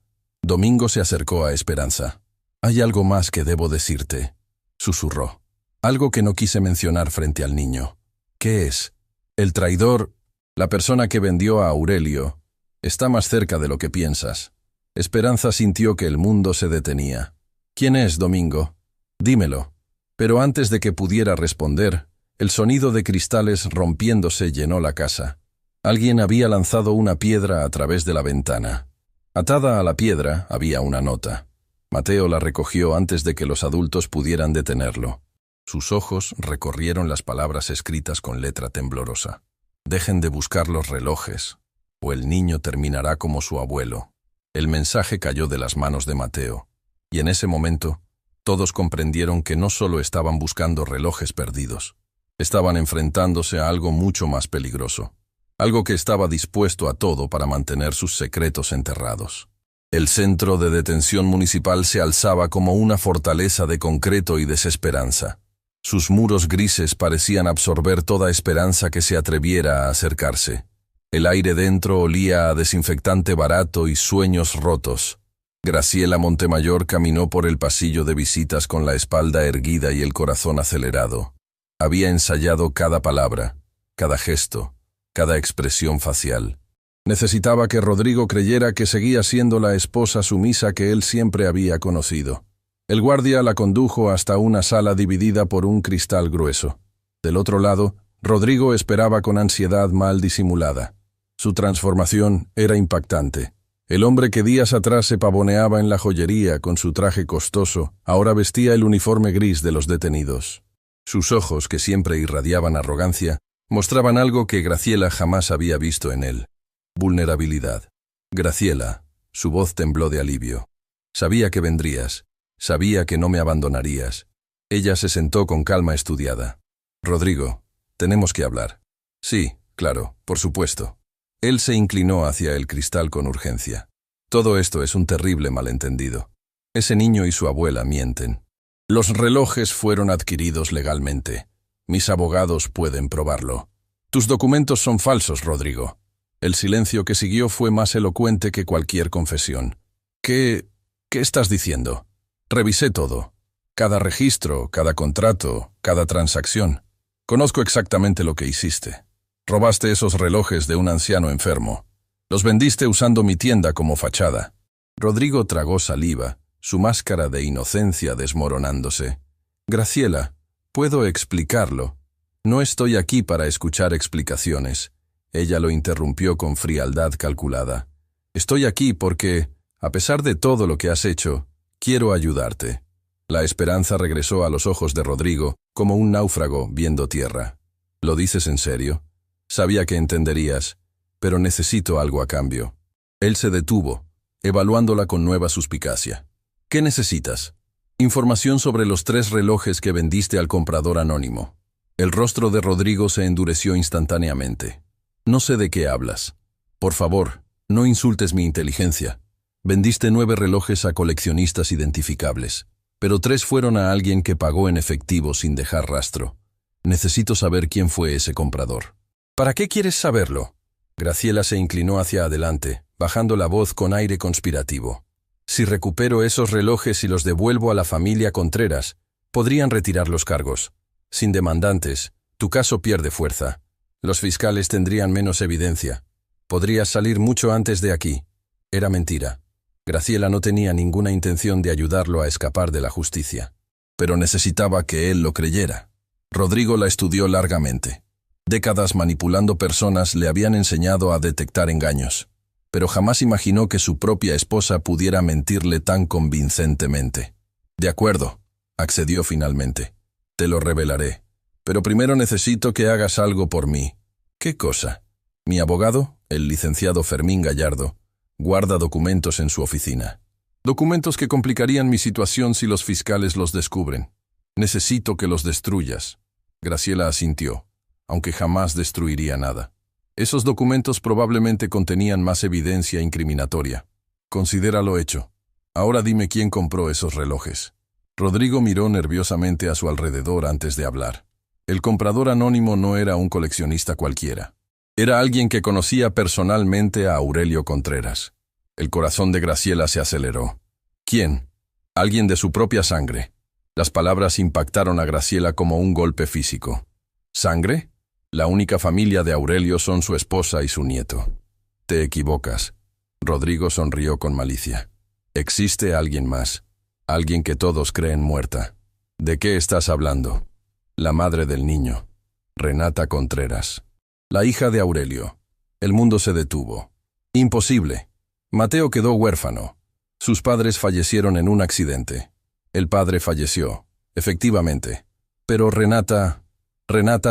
Domingo se acercó a Esperanza. Hay algo más que debo decirte, susurró. Algo que no quise mencionar frente al niño. ¿Qué es? El traidor, la persona que vendió a Aurelio, está más cerca de lo que piensas. Esperanza sintió que el mundo se detenía. ¿Quién es, Domingo? Dímelo. Pero antes de que pudiera responder, el sonido de cristales rompiéndose llenó la casa. Alguien había lanzado una piedra a través de la ventana. Atada a la piedra había una nota. Mateo la recogió antes de que los adultos pudieran detenerlo. Sus ojos recorrieron las palabras escritas con letra temblorosa. Dejen de buscar los relojes, o el niño terminará como su abuelo. El mensaje cayó de las manos de Mateo, y en ese momento, todos comprendieron que no solo estaban buscando relojes perdidos, estaban enfrentándose a algo mucho más peligroso. Algo que estaba dispuesto a todo para mantener sus secretos enterrados. El centro de detención municipal se alzaba como una fortaleza de concreto y desesperanza. Sus muros grises parecían absorber toda esperanza que se atreviera a acercarse. El aire dentro olía a desinfectante barato y sueños rotos. Graciela Montemayor caminó por el pasillo de visitas con la espalda erguida y el corazón acelerado. Había ensayado cada palabra, cada gesto, cada expresión facial. Necesitaba que Rodrigo creyera que seguía siendo la esposa sumisa que él siempre había conocido. El guardia la condujo hasta una sala dividida por un cristal grueso. Del otro lado, Rodrigo esperaba con ansiedad mal disimulada. Su transformación era impactante. El hombre que días atrás se pavoneaba en la joyería con su traje costoso, ahora vestía el uniforme gris de los detenidos. Sus ojos, que siempre irradiaban arrogancia, mostraban algo que Graciela jamás había visto en él. Vulnerabilidad. Graciela, su voz tembló de alivio. Sabía que vendrías. Sabía que no me abandonarías. Ella se sentó con calma estudiada. Rodrigo, tenemos que hablar. Sí, claro, por supuesto. Él se inclinó hacia el cristal con urgencia. Todo esto es un terrible malentendido. Ese niño y su abuela mienten. Los relojes fueron adquiridos legalmente. Mis abogados pueden probarlo. Tus documentos son falsos, Rodrigo. El silencio que siguió fue más elocuente que cualquier confesión. ¿Qué estás diciendo? Revisé todo. Cada registro, cada contrato, cada transacción. Conozco exactamente lo que hiciste. Robaste esos relojes de un anciano enfermo. Los vendiste usando mi tienda como fachada. Rodrigo tragó saliva, su máscara de inocencia desmoronándose. Graciela, puedo explicarlo. No estoy aquí para escuchar explicaciones. Ella lo interrumpió con frialdad calculada. Estoy aquí porque, a pesar de todo lo que has hecho, quiero ayudarte. La esperanza regresó a los ojos de Rodrigo, como un náufrago viendo tierra. ¿Lo dices en serio? Sabía que entenderías, pero necesito algo a cambio. Él se detuvo, evaluándola con nueva suspicacia. ¿Qué necesitas? Información sobre los 3 relojes que vendiste al comprador anónimo. El rostro de Rodrigo se endureció instantáneamente. No sé de qué hablas. Por favor, no insultes mi inteligencia. Vendiste 9 relojes a coleccionistas identificables, pero 3 fueron a alguien que pagó en efectivo sin dejar rastro. Necesito saber quién fue ese comprador. ¿Para qué quieres saberlo? Graciela se inclinó hacia adelante, bajando la voz con aire conspirativo. Si recupero esos relojes y los devuelvo a la familia Contreras, podrían retirar los cargos. Sin demandantes, tu caso pierde fuerza. Los fiscales tendrían menos evidencia. Podrías salir mucho antes de aquí. Era mentira. Graciela no tenía ninguna intención de ayudarlo a escapar de la justicia. Pero necesitaba que él lo creyera. Rodrigo la estudió largamente. Décadas manipulando personas le habían enseñado a detectar engaños. Pero jamás imaginó que su propia esposa pudiera mentirle tan convincentemente. De acuerdo, accedió finalmente. Te lo revelaré. Pero primero necesito que hagas algo por mí. ¿Qué cosa? Mi abogado, el licenciado Fermín Gallardo, guarda documentos en su oficina. Documentos que complicarían mi situación si los fiscales los descubren. Necesito que los destruyas. Graciela asintió, aunque jamás destruiría nada. Esos documentos probablemente contenían más evidencia incriminatoria. Considéralo hecho. Ahora dime quién compró esos relojes. Rodrigo miró nerviosamente a su alrededor antes de hablar. El comprador anónimo no era un coleccionista cualquiera. Era alguien que conocía personalmente a Aurelio Contreras. El corazón de Graciela se aceleró. ¿Quién? Alguien de su propia sangre. Las palabras impactaron a Graciela como un golpe físico. ¿Sangre? La única familia de Aurelio son su esposa y su nieto. Te equivocas. Rodrigo sonrió con malicia. Existe alguien más. Alguien que todos creen muerta. ¿De qué estás hablando? La madre del niño. Renata Contreras. La hija de Aurelio. El mundo se detuvo. Imposible. Mateo quedó huérfano. Sus padres fallecieron en un accidente. El padre falleció, efectivamente. Pero Renata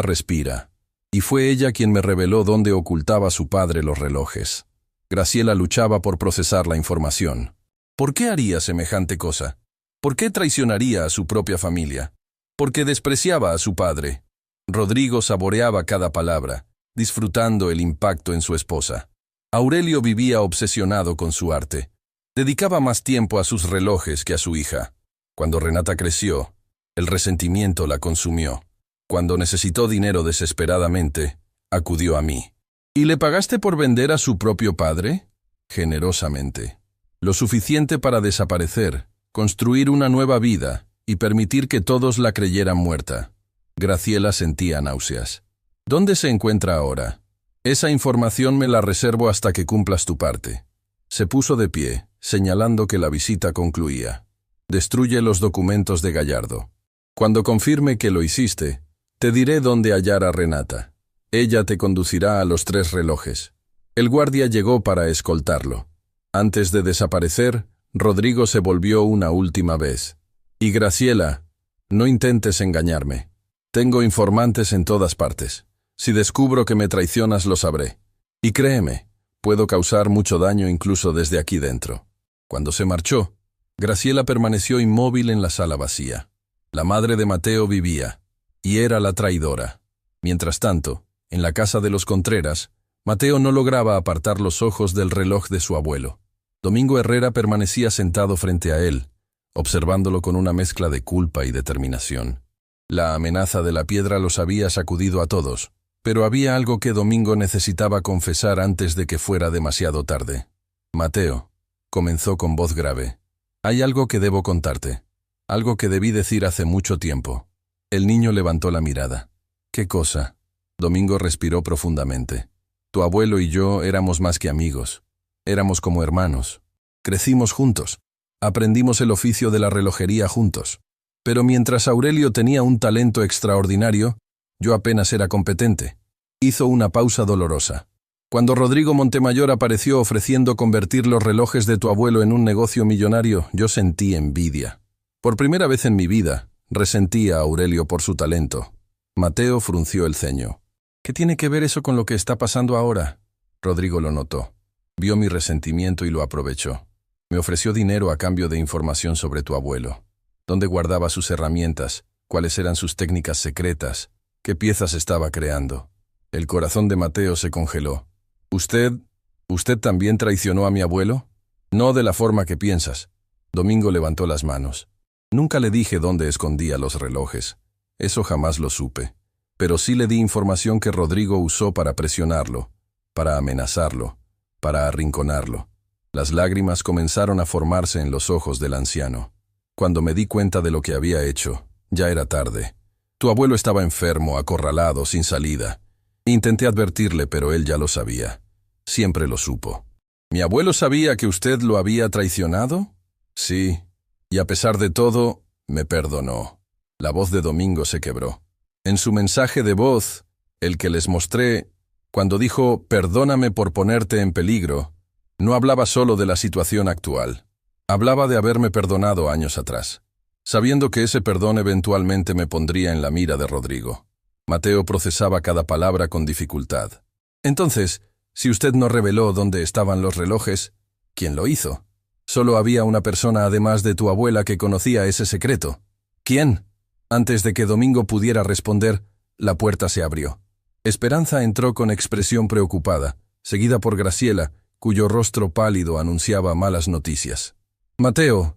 respira. Y fue ella quien me reveló dónde ocultaba su padre los relojes. Graciela luchaba por procesar la información. ¿Por qué haría semejante cosa? ¿Por qué traicionaría a su propia familia? ¿Por qué despreciaba a su padre? Rodrigo saboreaba cada palabra, disfrutando el impacto en su esposa. Aurelio vivía obsesionado con su arte. Dedicaba más tiempo a sus relojes que a su hija. Cuando Renata creció, el resentimiento la consumió. Cuando necesitó dinero desesperadamente, acudió a mí. ¿Y le pagaste por vender a su propio padre? Generosamente. Lo suficiente para desaparecer, construir una nueva vida y permitir que todos la creyeran muerta. Graciela sentía náuseas. ¿Dónde se encuentra ahora? Esa información me la reservo hasta que cumplas tu parte. Se puso de pie, señalando que la visita concluía. Destruye los documentos de Gallardo. Cuando confirme que lo hiciste, te diré dónde hallar a Renata. Ella te conducirá a los 3 relojes. El guardia llegó para escoltarlo. Antes de desaparecer, Rodrigo se volvió una última vez. Y Graciela, no intentes engañarme. Tengo informantes en todas partes. Si descubro que me traicionas, lo sabré. Y créeme, puedo causar mucho daño incluso desde aquí dentro. Cuando se marchó, Graciela permaneció inmóvil en la sala vacía. La madre de Mateo vivía, y era la traidora. Mientras tanto, en la casa de los Contreras, Mateo no lograba apartar los ojos del reloj de su abuelo. Domingo Herrera permanecía sentado frente a él, observándolo con una mezcla de culpa y determinación. La amenaza de la piedra los había sacudido a todos, pero había algo que Domingo necesitaba confesar antes de que fuera demasiado tarde. Mateo, comenzó con voz grave, hay algo que debo contarte, algo que debí decir hace mucho tiempo. El niño levantó la mirada. ¿Qué cosa? Domingo respiró profundamente. Tu abuelo y yo éramos más que amigos. Éramos como hermanos. Crecimos juntos. Aprendimos el oficio de la relojería juntos. Pero mientras Aurelio tenía un talento extraordinario, yo apenas era competente. Hizo una pausa dolorosa. Cuando Rodrigo Montemayor apareció ofreciendo convertir los relojes de tu abuelo en un negocio millonario, yo sentí envidia. Por primera vez en mi vida, resentí a Aurelio por su talento. Mateo frunció el ceño. ¿Qué tiene que ver eso con lo que está pasando ahora? Rodrigo lo notó. Vio mi resentimiento y lo aprovechó. Me ofreció dinero a cambio de información sobre tu abuelo. ¿Dónde guardaba sus herramientas? ¿Cuáles eran sus técnicas secretas? ¿Qué piezas estaba creando? El corazón de Mateo se congeló. ¿Usted también traicionó a mi abuelo? No de la forma que piensas. Domingo levantó las manos. Nunca le dije dónde escondía los relojes. Eso jamás lo supe. Pero sí le di información que Rodrigo usó para presionarlo, para amenazarlo, para arrinconarlo. Las lágrimas comenzaron a formarse en los ojos del anciano. Cuando me di cuenta de lo que había hecho, ya era tarde. Tu abuelo estaba enfermo, acorralado, sin salida. Intenté advertirle, pero él ya lo sabía. Siempre lo supo. ¿Mi abuelo sabía que usted lo había traicionado? Sí, y a pesar de todo, me perdonó. La voz de Domingo se quebró. En su mensaje de voz, el que les mostré, cuando dijo «perdóname por ponerte en peligro», no hablaba solo de la situación actual. Hablaba de haberme perdonado años atrás, sabiendo que ese perdón eventualmente me pondría en la mira de Rodrigo. Mateo procesaba cada palabra con dificultad. Entonces, si usted no reveló dónde estaban los relojes, ¿quién lo hizo? Solo había una persona además de tu abuela que conocía ese secreto. ¿Quién? Antes de que Domingo pudiera responder, la puerta se abrió. Esperanza entró con expresión preocupada, seguida por Graciela, cuyo rostro pálido anunciaba malas noticias. «Mateo»,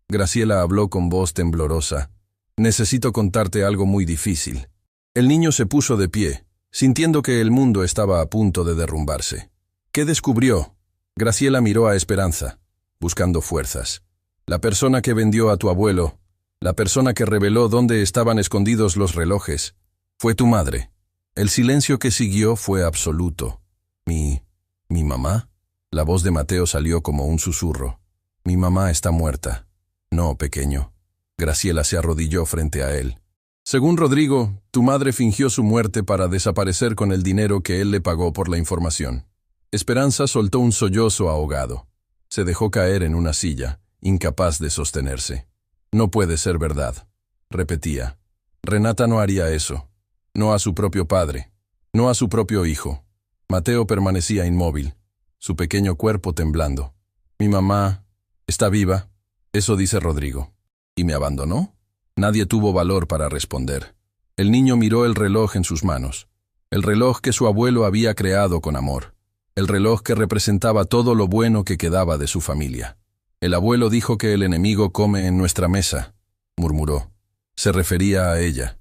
Graciela habló con voz temblorosa, «necesito contarte algo muy difícil». El niño se puso de pie, sintiendo que el mundo estaba a punto de derrumbarse. «¿Qué descubrió?» Graciela miró a Esperanza, buscando fuerzas. «La persona que vendió a tu abuelo, la persona que reveló dónde estaban escondidos los relojes, fue tu madre». El silencio que siguió fue absoluto. ¿Mi mamá?» La voz de Mateo salió como un susurro. «Mi mamá está muerta». «No, pequeño». Graciela se arrodilló frente a él. «Según Rodrigo, tu madre fingió su muerte para desaparecer con el dinero que él le pagó por la información». Esperanza soltó un sollozo ahogado. Se dejó caer en una silla, incapaz de sostenerse. «No puede ser verdad», repetía. «Renata no haría eso. No a su propio padre. No a su propio hijo». Mateo permanecía inmóvil, su pequeño cuerpo temblando. «Mi mamá está viva», eso dice Rodrigo. «¿Y me abandonó?» Nadie tuvo valor para responder. El niño miró el reloj en sus manos. El reloj que su abuelo había creado con amor. El reloj que representaba todo lo bueno que quedaba de su familia. «El abuelo dijo que el enemigo come en nuestra mesa», murmuró. Se refería a ella.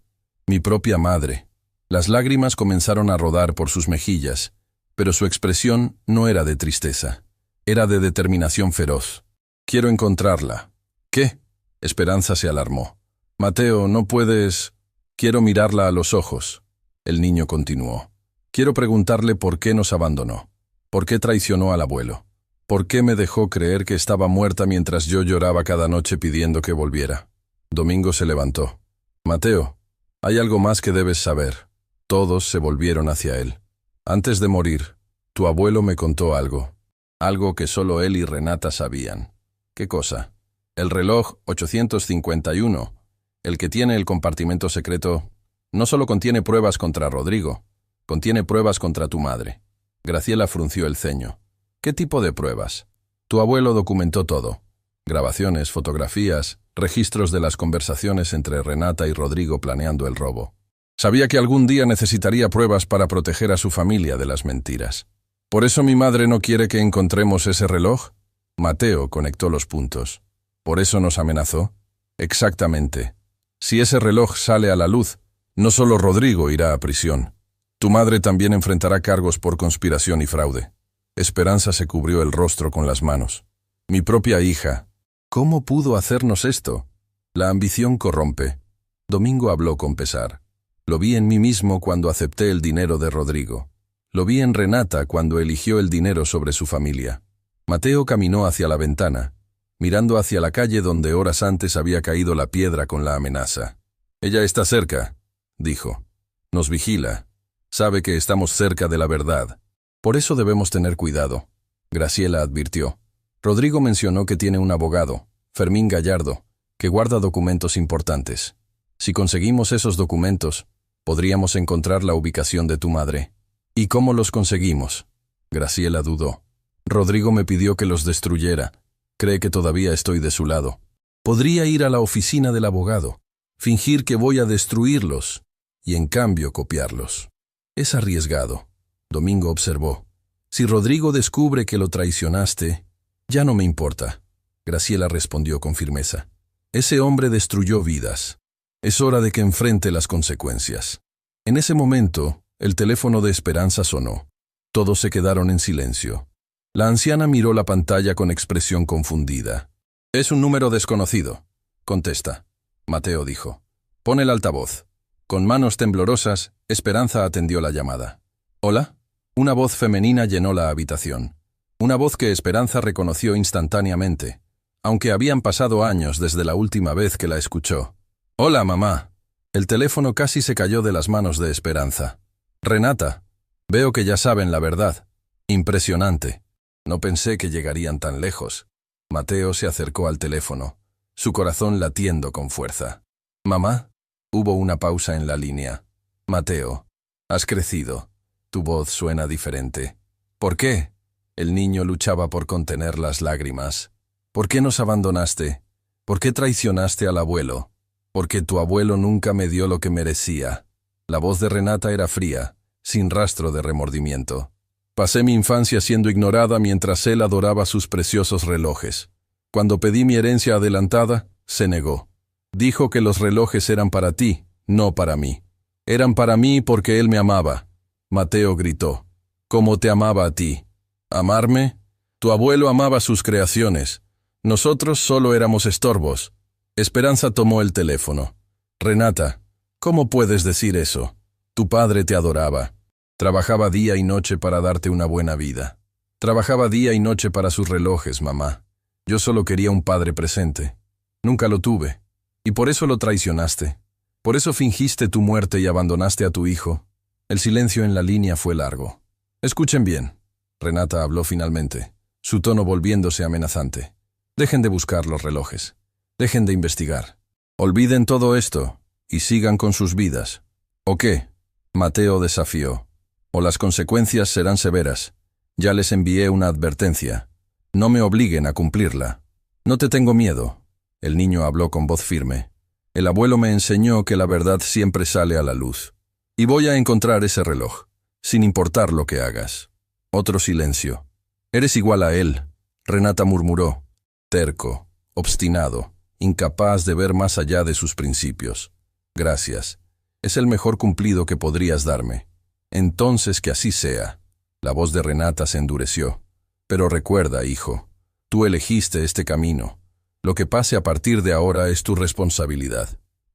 «Mi propia madre». Las lágrimas comenzaron a rodar por sus mejillas, pero su expresión no era de tristeza. Era de determinación feroz. «Quiero encontrarla». «¿Qué?» Esperanza se alarmó. «Mateo, no puedes...» «Quiero mirarla a los ojos». El niño continuó. «Quiero preguntarle por qué nos abandonó. ¿Por qué traicionó al abuelo? ¿Por qué me dejó creer que estaba muerta mientras yo lloraba cada noche pidiendo que volviera?» Domingo se levantó. «Mateo, hay algo más que debes saber». Todos se volvieron hacia él. «Antes de morir, tu abuelo me contó algo. Algo que solo él y Renata sabían». «¿Qué cosa?» «El reloj 851, el que tiene el compartimento secreto, no solo contiene pruebas contra Rodrigo, contiene pruebas contra tu madre». Graciela frunció el ceño. «¿Qué tipo de pruebas?» «Tu abuelo documentó todo. Grabaciones, fotografías, registros de las conversaciones entre Renata y Rodrigo planeando el robo. Sabía que algún día necesitaría pruebas para proteger a su familia de las mentiras. ¿Por eso mi madre no quiere que encontremos ese reloj?» Mateo conectó los puntos. «¿Por eso nos amenazó?» «Exactamente. Si ese reloj sale a la luz, no solo Rodrigo irá a prisión. Tu madre también enfrentará cargos por conspiración y fraude». Esperanza se cubrió el rostro con las manos. «Mi propia hija. ¿Cómo pudo hacernos esto?» «La ambición corrompe». Domingo habló con pesar. «Lo vi en mí mismo cuando acepté el dinero de Rodrigo. Lo vi en Renata cuando eligió el dinero sobre su familia». Mateo caminó hacia la ventana, mirando hacia la calle donde horas antes había caído la piedra con la amenaza. «Ella está cerca», dijo. «Nos vigila. Sabe que estamos cerca de la verdad. Por eso debemos tener cuidado», Graciela advirtió. «Rodrigo mencionó que tiene un abogado, Fermín Gallardo, que guarda documentos importantes. Si conseguimos esos documentos, podríamos encontrar la ubicación de tu madre». «¿Y cómo los conseguimos?» Graciela dudó. «Rodrigo me pidió que los destruyera. Cree que todavía estoy de su lado. Podría ir a la oficina del abogado, fingir que voy a destruirlos, y en cambio copiarlos. Es arriesgado, Domingo observó. Si Rodrigo descubre que lo traicionaste, ya no me importa. Graciela respondió con firmeza. Ese hombre destruyó vidas. Es hora de que enfrente las consecuencias. En ese momento, el teléfono de Esperanza sonó. Todos se quedaron en silencio. La anciana miró la pantalla con expresión confundida. «Es un número desconocido», contesta. Mateo dijo. «Pon el altavoz». Con manos temblorosas, Esperanza atendió la llamada. «¿Hola?» Una voz femenina llenó la habitación. Una voz que Esperanza reconoció instantáneamente, aunque habían pasado años desde la última vez que la escuchó. «Hola, mamá». El teléfono casi se cayó de las manos de Esperanza. «Renata, veo que ya saben la verdad. Impresionante. No pensé que llegarían tan lejos». Mateo se acercó al teléfono, su corazón latiendo con fuerza. «¿Mamá?» Hubo una pausa en la línea. «Mateo, has crecido. Tu voz suena diferente». «¿Por qué?» El niño luchaba por contener las lágrimas. «¿Por qué nos abandonaste? ¿Por qué traicionaste al abuelo?» «Porque tu abuelo nunca me dio lo que merecía». La voz de Renata era fría, sin rastro de remordimiento. «Pasé mi infancia siendo ignorada mientras él adoraba sus preciosos relojes. Cuando pedí mi herencia adelantada, se negó. Dijo que los relojes eran para ti, no para mí. Eran para mí porque él me amaba». Mateo gritó. «¿Cómo te amaba a ti? ¿Amarme? Tu abuelo amaba sus creaciones. Nosotros solo éramos estorbos». Esperanza tomó el teléfono. «Renata, ¿cómo puedes decir eso? Tu padre te adoraba. Trabajaba día y noche para darte una buena vida. Trabajaba día y noche para sus relojes, mamá. Yo solo quería un padre presente. Nunca lo tuve. Y por eso lo traicionaste. Por eso fingiste tu muerte y abandonaste a tu hijo». El silencio en la línea fue largo. «Escuchen bien». Renata habló finalmente, su tono volviéndose amenazante. «Dejen de buscar los relojes. Dejen de investigar. Olviden todo esto y sigan con sus vidas». «¿O qué?». Mateo desafió. «O las consecuencias serán severas. Ya les envié una advertencia. No me obliguen a cumplirla». «No te tengo miedo». El niño habló con voz firme. «El abuelo me enseñó que la verdad siempre sale a la luz. Y voy a encontrar ese reloj, sin importar lo que hagas». Otro silencio. «Eres igual a él», Renata murmuró. «Terco, obstinado, incapaz de ver más allá de sus principios. Gracias. Es el mejor cumplido que podrías darme. Entonces que así sea». La voz de Renata se endureció. «Pero recuerda, hijo, tú elegiste este camino. Lo que pase a partir de ahora es tu responsabilidad».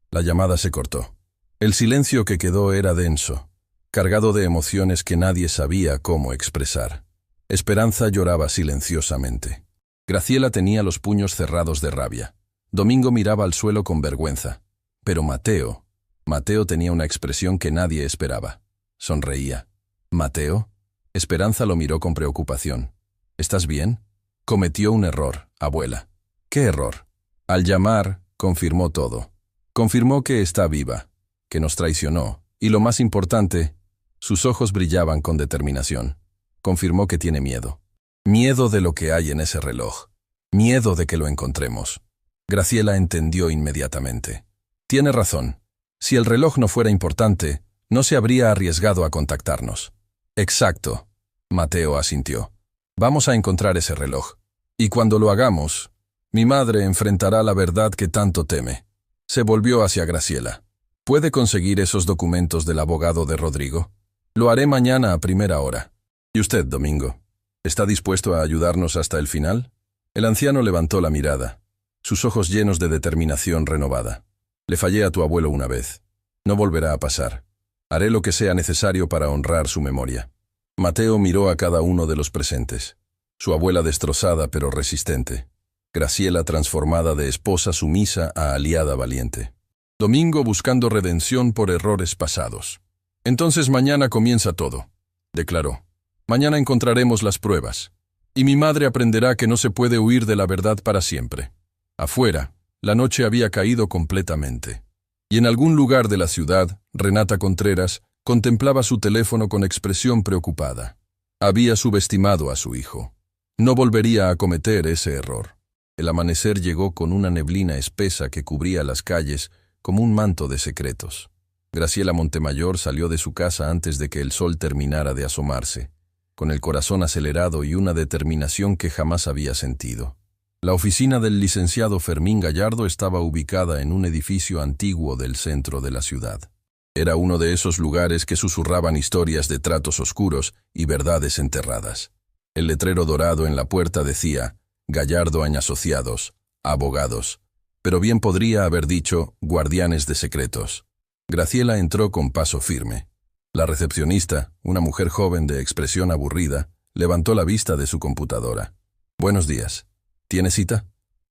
La llamada se cortó. El silencio que quedó era denso, cargado de emociones que nadie sabía cómo expresar. Esperanza lloraba silenciosamente. Graciela tenía los puños cerrados de rabia. Domingo miraba al suelo con vergüenza. Pero Mateo tenía una expresión que nadie esperaba. Sonreía. «¿Mateo?» Esperanza lo miró con preocupación. «¿Estás bien?» «Cometió un error, abuela». «¿Qué error?» Al llamar, confirmó todo. Confirmó que está viva, que nos traicionó, y lo más importante, sus ojos brillaban con determinación. Confirmó que tiene miedo. Miedo de lo que hay en ese reloj. Miedo de que lo encontremos. Graciela entendió inmediatamente. Tiene razón. Si el reloj no fuera importante, no se habría arriesgado a contactarnos. Exacto. Mateo asintió. Vamos a encontrar ese reloj. Y cuando lo hagamos, mi madre enfrentará la verdad que tanto teme. Se volvió hacia Graciela. ¿Puede conseguir esos documentos del abogado de Rodrigo? Lo haré mañana a primera hora. ¿Y usted, Domingo? ¿Está dispuesto a ayudarnos hasta el final? El anciano levantó la mirada, sus ojos llenos de determinación renovada. Le fallé a tu abuelo una vez. No volverá a pasar. Haré lo que sea necesario para honrar su memoria. Mateo miró a cada uno de los presentes. Su abuela destrozada pero resistente. Graciela transformada de esposa sumisa a aliada valiente. Domingo buscando redención por errores pasados. «Entonces mañana comienza todo», declaró. «Mañana encontraremos las pruebas. Y mi madre aprenderá que no se puede huir de la verdad para siempre». Afuera, la noche había caído completamente. Y en algún lugar de la ciudad, Renata Contreras contemplaba su teléfono con expresión preocupada. Había subestimado a su hijo. No volvería a cometer ese error. El amanecer llegó con una neblina espesa que cubría las calles como un manto de secretos. Graciela Montemayor salió de su casa antes de que el sol terminara de asomarse, con el corazón acelerado y una determinación que jamás había sentido. La oficina del licenciado Fermín Gallardo estaba ubicada en un edificio antiguo del centro de la ciudad. Era uno de esos lugares que susurraban historias de tratos oscuros y verdades enterradas. El letrero dorado en la puerta decía: Gallardo & Asociados, abogados, pero bien podría haber dicho guardianes de secretos. Graciela entró con paso firme. La recepcionista, una mujer joven de expresión aburrida, levantó la vista de su computadora. Buenos días. ¿Tiene cita?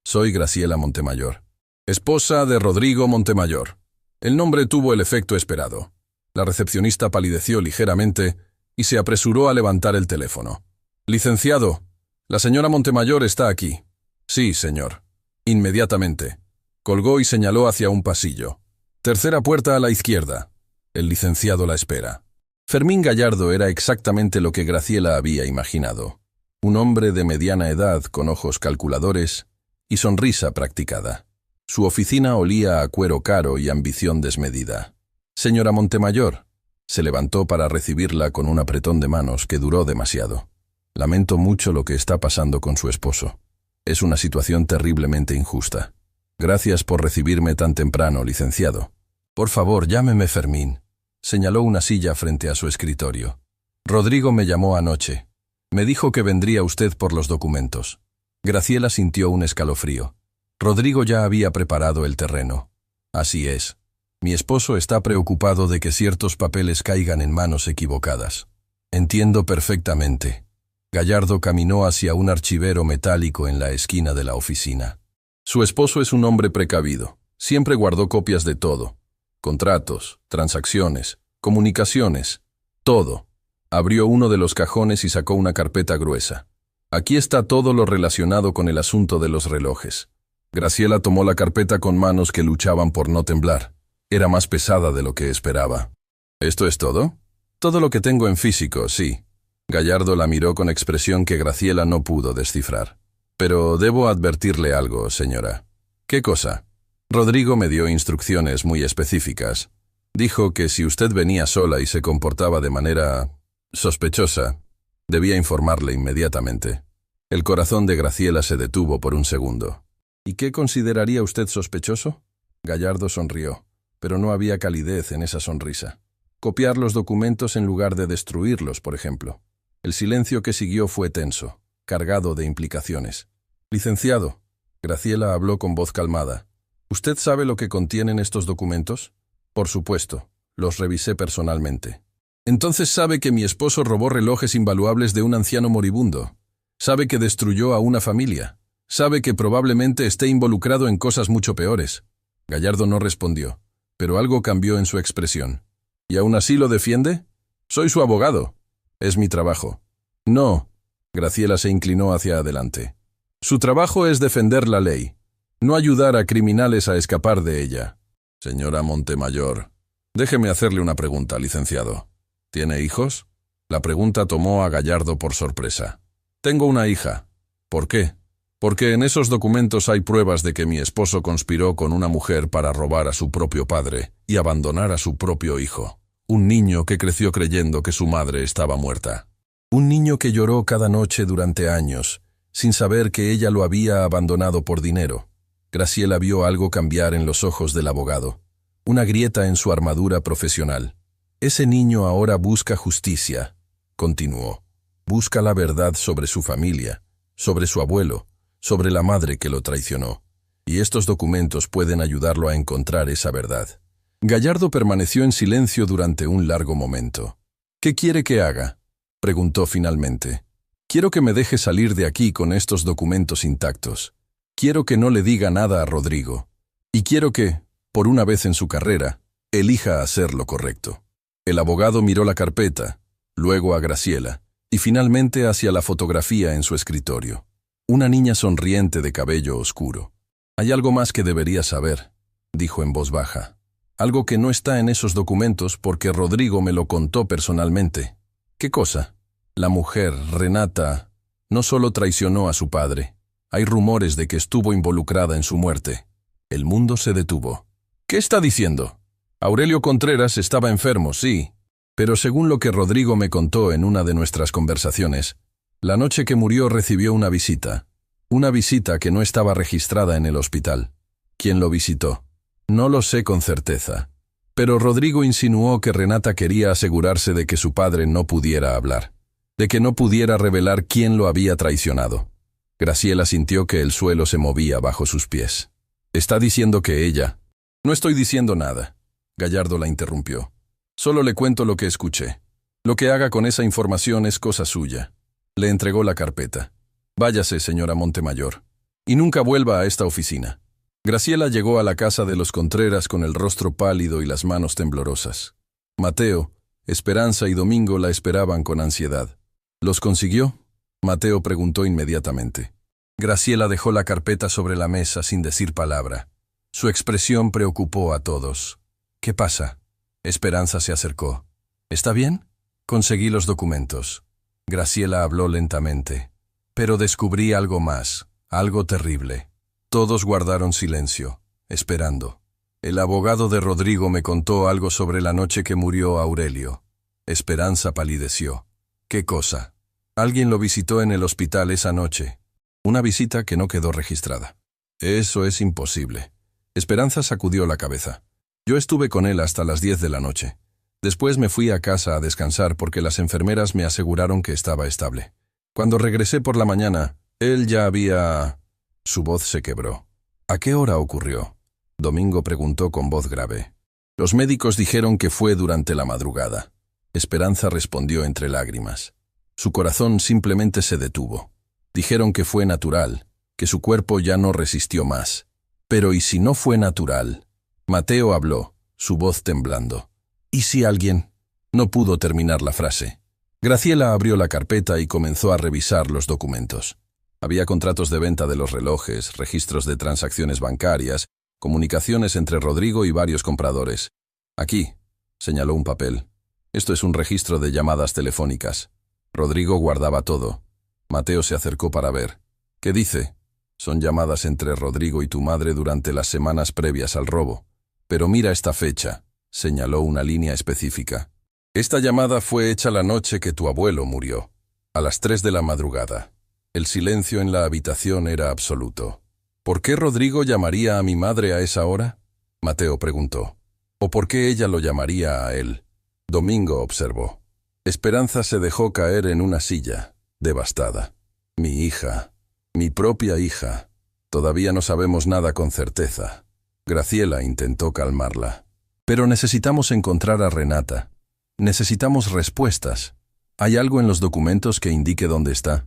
Soy Graciela Montemayor, esposa de Rodrigo Montemayor. El nombre tuvo el efecto esperado. La recepcionista palideció ligeramente y se apresuró a levantar el teléfono. Licenciado, la señora Montemayor está aquí. Sí, señor. Inmediatamente. Colgó y señaló hacia un pasillo. Tercera puerta a la izquierda. El licenciado la espera. Fermín Gallardo era exactamente lo que Graciela había imaginado. Un hombre de mediana edad con ojos calculadores y sonrisa practicada. Su oficina olía a cuero caro y ambición desmedida. Señora Montemayor. Se levantó para recibirla con un apretón de manos que duró demasiado. Lamento mucho lo que está pasando con su esposo. Es una situación terriblemente injusta. Gracias por recibirme tan temprano, licenciado. Por favor, llámeme Fermín. Señaló una silla frente a su escritorio. Rodrigo me llamó anoche. Me dijo que vendría usted por los documentos. Graciela sintió un escalofrío. Rodrigo ya había preparado el terreno. Así es. Mi esposo está preocupado de que ciertos papeles caigan en manos equivocadas. Entiendo perfectamente. Gallardo caminó hacia un archivero metálico en la esquina de la oficina. Su esposo es un hombre precavido. Siempre guardó copias de todo. Contratos, transacciones, comunicaciones, todo. Abrió uno de los cajones y sacó una carpeta gruesa. Aquí está todo lo relacionado con el asunto de los relojes. Graciela tomó la carpeta con manos que luchaban por no temblar. Era más pesada de lo que esperaba. ¿Esto es todo? Todo lo que tengo en físico, sí. Gallardo la miró con expresión que Graciela no pudo descifrar. Pero debo advertirle algo, señora. ¿Qué cosa? Rodrigo me dio instrucciones muy específicas. Dijo que si usted venía sola y se comportaba de manera sospechosa, debía informarle inmediatamente. El corazón de Graciela se detuvo por un segundo. ¿Y qué consideraría usted sospechoso? Gallardo sonrió, pero no había calidez en esa sonrisa. Copiar los documentos en lugar de destruirlos, por ejemplo. El silencio que siguió fue tenso, cargado de implicaciones. Licenciado, Graciela habló con voz calmada. ¿Usted sabe lo que contienen estos documentos? Por supuesto, los revisé personalmente. Entonces sabe que mi esposo robó relojes invaluables de un anciano moribundo. Sabe que destruyó a una familia. Sabe que probablemente esté involucrado en cosas mucho peores. Gallardo no respondió, pero algo cambió en su expresión. ¿Y aún así lo defiende? Soy su abogado. Es mi trabajo. No. Graciela se inclinó hacia adelante. Su trabajo es defender la ley, no ayudar a criminales a escapar de ella. Señora Montemayor, déjeme hacerle una pregunta, licenciado. ¿Tiene hijos? La pregunta tomó a Gallardo por sorpresa. Tengo una hija. ¿Por qué? Porque en esos documentos hay pruebas de que mi esposo conspiró con una mujer para robar a su propio padre y abandonar a su propio hijo. Un niño que creció creyendo que su madre estaba muerta. Un niño que lloró cada noche durante años, sin saber que ella lo había abandonado por dinero. Graciela vio algo cambiar en los ojos del abogado, una grieta en su armadura profesional. Ese niño ahora busca justicia, continuó. Busca la verdad sobre su familia, sobre su abuelo, sobre la madre que lo traicionó. Y estos documentos pueden ayudarlo a encontrar esa verdad. Gallardo permaneció en silencio durante un largo momento. ¿Qué quiere que haga?, preguntó finalmente. Quiero que me deje salir de aquí con estos documentos intactos. Quiero que no le diga nada a Rodrigo. Y quiero que, por una vez en su carrera, elija hacer lo correcto. El abogado miró la carpeta, luego a Graciela, y finalmente hacia la fotografía en su escritorio. Una niña sonriente de cabello oscuro. Hay algo más que debería saber, dijo en voz baja. Algo que no está en esos documentos porque Rodrigo me lo contó personalmente. ¿Qué cosa? La mujer, Renata, no solo traicionó a su padre. Hay rumores de que estuvo involucrada en su muerte. El mundo se detuvo. ¿Qué está diciendo? Aurelio Contreras estaba enfermo, sí, pero según lo que Rodrigo me contó en una de nuestras conversaciones, la noche que murió recibió una visita que no estaba registrada en el hospital. ¿Quién lo visitó? No lo sé con certeza, pero Rodrigo insinuó que Renata quería asegurarse de que su padre no pudiera hablar, de que no pudiera revelar quién lo había traicionado. Graciela sintió que el suelo se movía bajo sus pies. Está diciendo que ella... No estoy diciendo nada. Gallardo la interrumpió. Solo le cuento lo que escuché. Lo que haga con esa información es cosa suya. Le entregó la carpeta. Váyase, señora Montemayor, y nunca vuelva a esta oficina. Graciela llegó a la casa de los Contreras con el rostro pálido y las manos temblorosas. Mateo, Esperanza y Domingo la esperaban con ansiedad. ¿Los consiguió? Mateo preguntó inmediatamente. Graciela dejó la carpeta sobre la mesa sin decir palabra. Su expresión preocupó a todos. ¿Qué pasa? Esperanza se acercó. ¿Está bien? Conseguí los documentos. Graciela habló lentamente. Pero descubrí algo más, algo terrible. Todos guardaron silencio, esperando. El abogado de Rodrigo me contó algo sobre la noche que murió Aurelio. Esperanza palideció. ¿Qué cosa? Alguien lo visitó en el hospital esa noche. Una visita que no quedó registrada. Eso es imposible. Esperanza sacudió la cabeza. Yo estuve con él hasta las 10 de la noche. Después me fui a casa a descansar porque las enfermeras me aseguraron que estaba estable. Cuando regresé por la mañana, él ya había... Su voz se quebró. ¿A qué hora ocurrió? Domingo preguntó con voz grave. Los médicos dijeron que fue durante la madrugada. Esperanza respondió entre lágrimas. Su corazón simplemente se detuvo. Dijeron que fue natural, que su cuerpo ya no resistió más. Pero ¿y si no fue natural? Mateo habló, su voz temblando. ¿Y si alguien? No pudo terminar la frase. Graciela abrió la carpeta y comenzó a revisar los documentos. Había contratos de venta de los relojes, registros de transacciones bancarias, comunicaciones entre Rodrigo y varios compradores. Aquí, señaló un papel. Esto es un registro de llamadas telefónicas. Rodrigo guardaba todo. Mateo se acercó para ver. ¿Qué dice? Son llamadas entre Rodrigo y tu madre durante las semanas previas al robo. Pero mira esta fecha, señaló una línea específica. Esta llamada fue hecha la noche que tu abuelo murió, a las 3 de la madrugada. El silencio en la habitación era absoluto. ¿Por qué Rodrigo llamaría a mi madre a esa hora? Mateo preguntó. ¿O por qué ella lo llamaría a él? Domingo observó. Esperanza se dejó caer en una silla, devastada. Mi hija, mi propia hija. Todavía no sabemos nada con certeza. Graciela intentó calmarla. Pero necesitamos encontrar a Renata. Necesitamos respuestas. ¿Hay algo en los documentos que indique dónde está?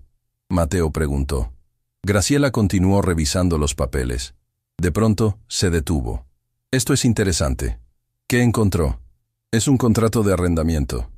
Mateo preguntó. Graciela continuó revisando los papeles. De pronto, se detuvo. Esto es interesante. ¿Qué encontró? Es un contrato de arrendamiento.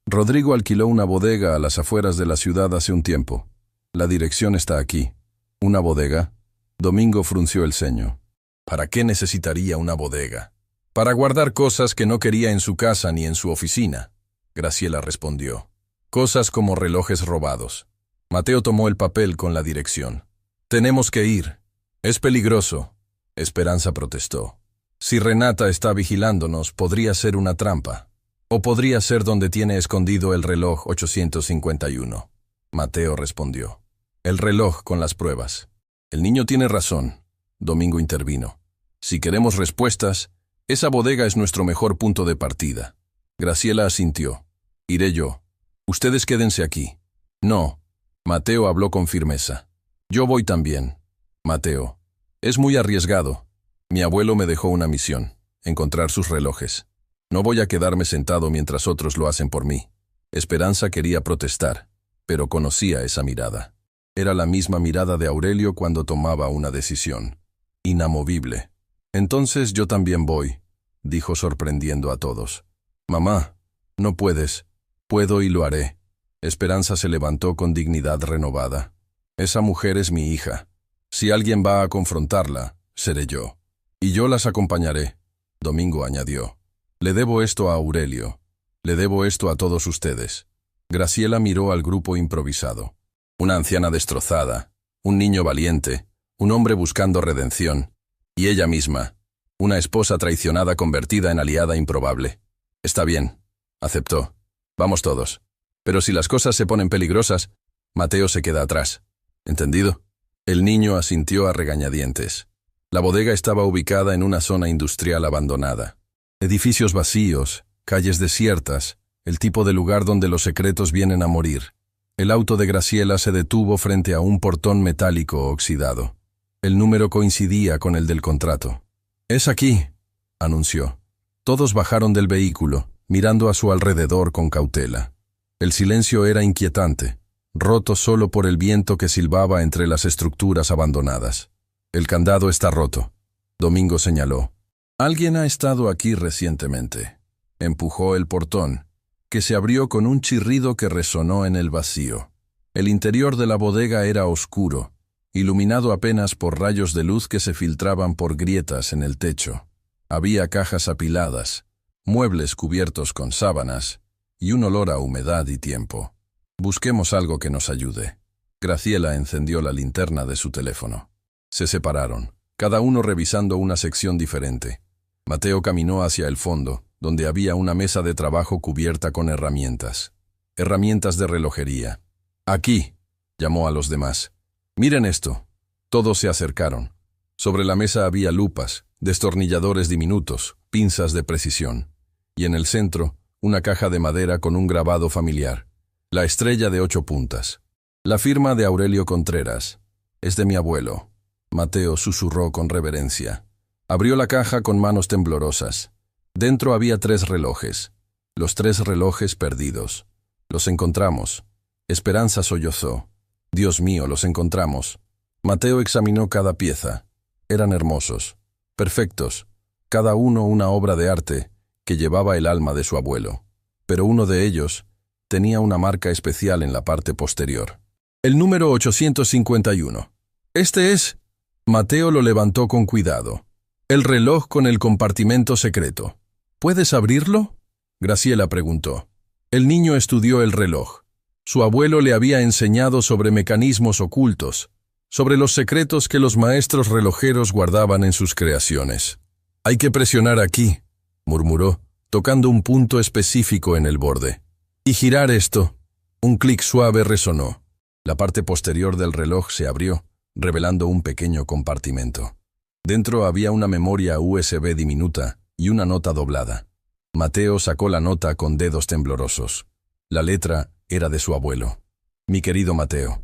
Rodrigo alquiló una bodega a las afueras de la ciudad hace un tiempo. La dirección está aquí. ¿Una bodega? Domingo frunció el ceño. ¿Para qué necesitaría una bodega? Para guardar cosas que no quería en su casa ni en su oficina. Graciela respondió. Cosas como relojes robados. Mateo tomó el papel con la dirección. Tenemos que ir. Es peligroso. Esperanza protestó. Si Renata está vigilándonos, podría ser una trampa. O podría ser donde tiene escondido el reloj 851. Mateo respondió. El reloj con las pruebas. El niño tiene razón. Domingo intervino. Si queremos respuestas, esa bodega es nuestro mejor punto de partida. Graciela asintió. Iré yo. Ustedes quédense aquí. No. Mateo habló con firmeza. Yo voy también. Mateo. Es muy arriesgado. Mi abuelo me dejó una misión. Encontrar sus relojes. No voy a quedarme sentado mientras otros lo hacen por mí. Esperanza quería protestar, pero conocía esa mirada. Era la misma mirada de Aurelio cuando tomaba una decisión. Inamovible. Entonces yo también voy, dijo sorprendiendo a todos. Mamá, no puedes. Puedo y lo haré. Esperanza se levantó con dignidad renovada. Esa mujer es mi hija. Si alguien va a confrontarla, seré yo. Y yo las acompañaré. Domingo añadió. Le debo esto a Aurelio. Le debo esto a todos ustedes. Graciela miró al grupo improvisado. Una anciana destrozada, un niño valiente, un hombre buscando redención. Y ella misma. Una esposa traicionada convertida en aliada improbable. Está bien, aceptó. Vamos todos. Pero si las cosas se ponen peligrosas, Mateo se queda atrás. ¿Entendido? El niño asintió a regañadientes. La bodega estaba ubicada en una zona industrial abandonada. Edificios vacíos, calles desiertas, el tipo de lugar donde los secretos vienen a morir. El auto de Graciela se detuvo frente a un portón metálico oxidado. El número coincidía con el del contrato. «Es aquí», anunció. Todos bajaron del vehículo, mirando a su alrededor con cautela. El silencio era inquietante, roto solo por el viento que silbaba entre las estructuras abandonadas. «El candado está roto», Domingo señaló. «Alguien ha estado aquí recientemente». Empujó el portón, que se abrió con un chirrido que resonó en el vacío. El interior de la bodega era oscuro, iluminado apenas por rayos de luz que se filtraban por grietas en el techo. Había cajas apiladas, muebles cubiertos con sábanas y un olor a humedad y tiempo. «Busquemos algo que nos ayude». Graciela encendió la linterna de su teléfono. Se separaron, cada uno revisando una sección diferente. Mateo caminó hacia el fondo, donde había una mesa de trabajo cubierta con herramientas. Herramientas de relojería. «Aquí», llamó a los demás. «Miren esto». Todos se acercaron. Sobre la mesa había lupas, destornilladores diminutos, pinzas de precisión. Y en el centro, una caja de madera con un grabado familiar. La estrella de 8 puntas. La firma de Aurelio Contreras. «Es de mi abuelo». Mateo susurró con reverencia. Abrió la caja con manos temblorosas. Dentro había 3 relojes. Los 3 relojes perdidos. «Los encontramos». Esperanza sollozó. «Dios mío, los encontramos». Mateo examinó cada pieza. Eran hermosos, perfectos, cada uno una obra de arte que llevaba el alma de su abuelo. Pero uno de ellos tenía una marca especial en la parte posterior. El número 851. «Este es». Mateo lo levantó con cuidado. «El reloj con el compartimento secreto. ¿Puedes abrirlo?», Graciela preguntó. El niño estudió el reloj. Su abuelo le había enseñado sobre mecanismos ocultos, sobre los secretos que los maestros relojeros guardaban en sus creaciones. «Hay que presionar aquí», murmuró, tocando un punto específico en el borde. «Y girar esto». Un clic suave resonó. La parte posterior del reloj se abrió, revelando un pequeño compartimento. Dentro había una memoria USB diminuta y una nota doblada. Mateo sacó la nota con dedos temblorosos. La letra era de su abuelo. «Mi querido Mateo,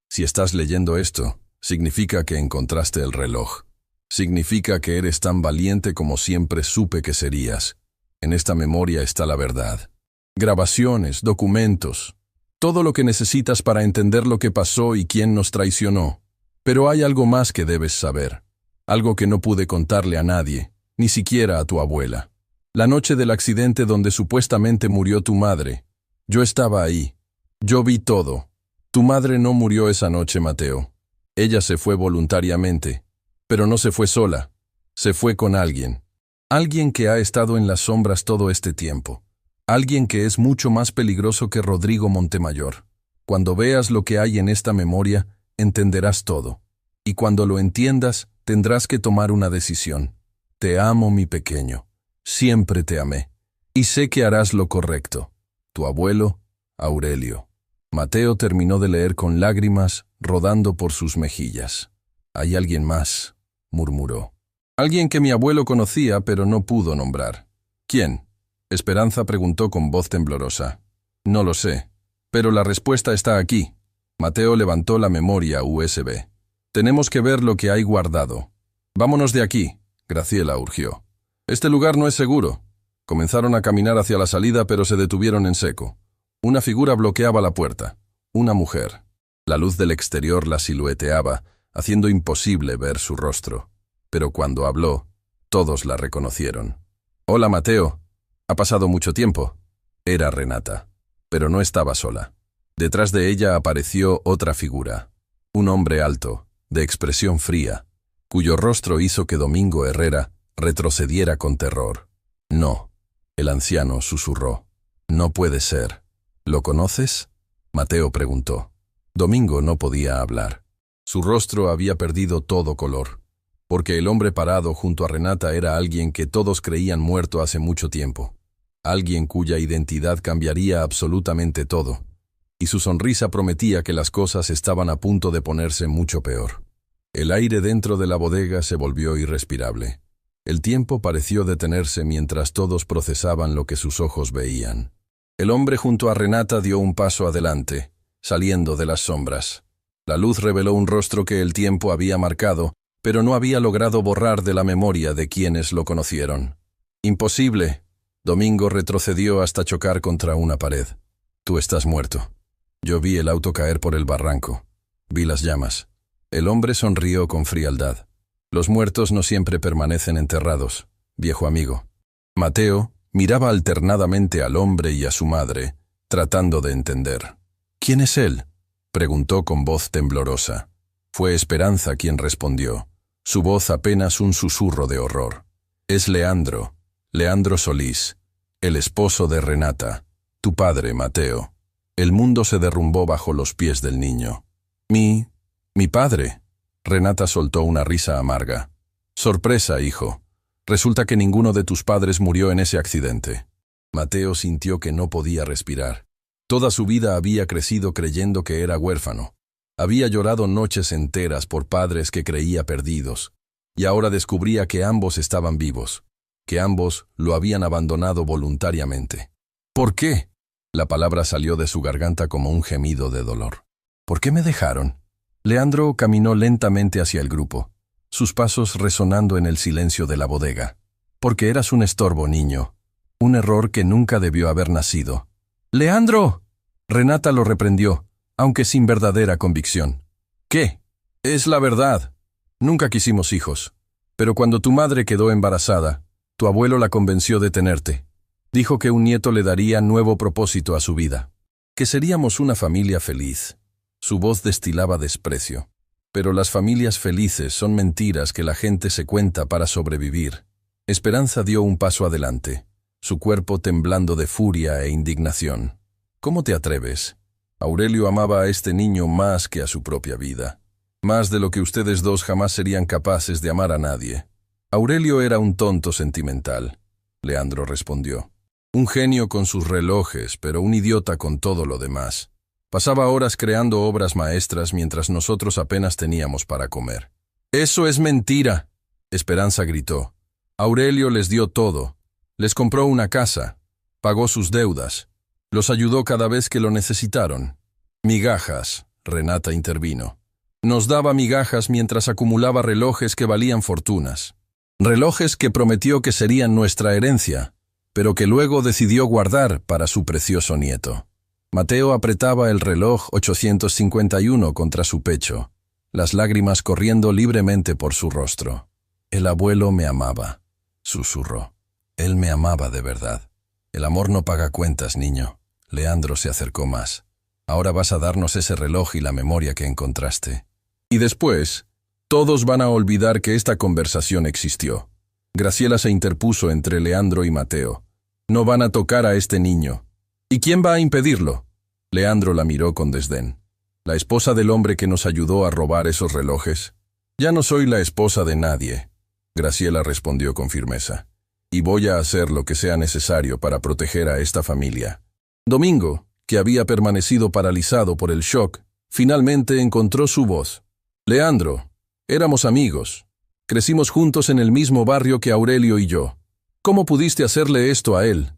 si estás leyendo esto, significa que encontraste el reloj. Significa que eres tan valiente como siempre supe que serías. En esta memoria está la verdad. Grabaciones, documentos, todo lo que necesitas para entender lo que pasó y quién nos traicionó. Pero hay algo más que debes saber. Algo que no pude contarle a nadie, ni siquiera a tu abuela. La noche del accidente donde supuestamente murió tu madre. Yo estaba ahí. Yo vi todo. Tu madre no murió esa noche, Mateo. Ella se fue voluntariamente. Pero no se fue sola. Se fue con alguien. Alguien que ha estado en las sombras todo este tiempo. Alguien que es mucho más peligroso que Rodrigo Montemayor. Cuando veas lo que hay en esta memoria, entenderás todo. Y cuando lo entiendas, tendrás que tomar una decisión. Te amo, mi pequeño. Siempre te amé. Y sé que harás lo correcto. Tu abuelo, Aurelio. Mateo terminó de leer con lágrimas rodando por sus mejillas. «Hay alguien más», murmuró. «Alguien que mi abuelo conocía, pero no pudo nombrar». «¿Quién?», Esperanza preguntó con voz temblorosa. «No lo sé, pero la respuesta está aquí». Mateo levantó la memoria USB. «Tenemos que ver lo que hay guardado». «Vámonos de aquí», Graciela urgió. «Este lugar no es seguro». Comenzaron a caminar hacia la salida, pero se detuvieron en seco. Una figura bloqueaba la puerta. Una mujer. La luz del exterior la silueteaba, haciendo imposible ver su rostro. Pero cuando habló, todos la reconocieron. «Hola, Mateo. Ha pasado mucho tiempo». Era Renata. Pero no estaba sola. Detrás de ella apareció otra figura. Un hombre alto, de expresión fría, cuyo rostro hizo que Domingo Herrera retrocediera con terror. «No», el anciano susurró. «No puede ser». «¿Lo conoces?», Mateo preguntó. Domingo no podía hablar. Su rostro había perdido todo color. porque el hombre parado junto a Renata era alguien que todos creían muerto hace mucho tiempo, alguien cuya identidad cambiaría absolutamente todo, y su sonrisa prometía que las cosas estaban a punto de ponerse mucho peor. El aire dentro de la bodega se volvió irrespirable. El tiempo pareció detenerse mientras todos procesaban lo que sus ojos veían. El hombre junto a Renata dio un paso adelante, saliendo de las sombras. La luz reveló un rostro que el tiempo había marcado, pero no había logrado borrar de la memoria de quienes lo conocieron. «Imposible». Domingo retrocedió hasta chocar contra una pared. «Tú estás muerto». Yo vi el auto caer por el barranco. Vi las llamas. El hombre sonrió con frialdad. «Los muertos no siempre permanecen enterrados, viejo amigo». Mateo miraba alternadamente al hombre y a su madre, tratando de entender. «¿Quién es él?», preguntó con voz temblorosa. Fue Esperanza quien respondió, su voz apenas un susurro de horror. «Es Leandro, Leandro Solís, el esposo de Renata, tu padre, Mateo». El mundo se derrumbó bajo los pies del niño. Mi padre». Renata soltó una risa amarga. «Sorpresa, hijo. Resulta que ninguno de tus padres murió en ese accidente». Mateo sintió que no podía respirar. Toda su vida había crecido creyendo que era huérfano. Había llorado noches enteras por padres que creía perdidos, y ahora descubría que ambos estaban vivos, que ambos lo habían abandonado voluntariamente. «¿Por qué?». La palabra salió de su garganta como un gemido de dolor. «¿Por qué me dejaron?». Leandro caminó lentamente hacia el grupo, sus pasos resonando en el silencio de la bodega. «Porque eras un estorbo, niño. Un error que nunca debió haber nacido». «¡Leandro!». Renata lo reprendió, aunque sin verdadera convicción. «¿Qué?». «Es la verdad. Nunca quisimos hijos. Pero cuando tu madre quedó embarazada, tu abuelo la convenció de tenerte. Dijo que un nieto le daría nuevo propósito a su vida. Que seríamos una familia feliz». Su voz destilaba desprecio. «Pero las familias felices son mentiras que la gente se cuenta para sobrevivir». Esperanza dio un paso adelante, su cuerpo temblando de furia e indignación. «¿Cómo te atreves? Aurelio amaba a este niño más que a su propia vida. Más de lo que ustedes dos jamás serían capaces de amar a nadie». «Aurelio era un tonto sentimental», Leandro respondió. «Un genio con sus relojes, pero un idiota con todo lo demás. Pasaba horas creando obras maestras mientras nosotros apenas teníamos para comer». «¡Eso es mentira!», Esperanza gritó. «Aurelio les dio todo. Les compró una casa, pagó sus deudas, los ayudó cada vez que lo necesitaron». «Migajas», Renata intervino. «Nos daba migajas mientras acumulaba relojes que valían fortunas. Relojes que prometió que serían nuestra herencia, pero que luego decidió guardar para su precioso nieto». Mateo apretaba el reloj 851 contra su pecho, las lágrimas corriendo libremente por su rostro. «El abuelo me amaba», susurró. «Él me amaba de verdad. El amor no paga cuentas, niño». Leandro se acercó más. «Ahora vas a darnos ese reloj y la memoria que encontraste. Y después, todos van a olvidar que esta conversación existió». Graciela se interpuso entre Leandro y Mateo. «No van a tocar a este niño». «¿Y quién va a impedirlo?». Leandro la miró con desdén. «La esposa del hombre que nos ayudó a robar esos relojes». «Ya no soy la esposa de nadie», Graciela respondió con firmeza. «Y voy a hacer lo que sea necesario para proteger a esta familia». Domingo, que había permanecido paralizado por el shock, finalmente encontró su voz. «Leandro, éramos amigos. Crecimos juntos en el mismo barrio que Aurelio y yo. ¿Cómo pudiste hacerle esto a él?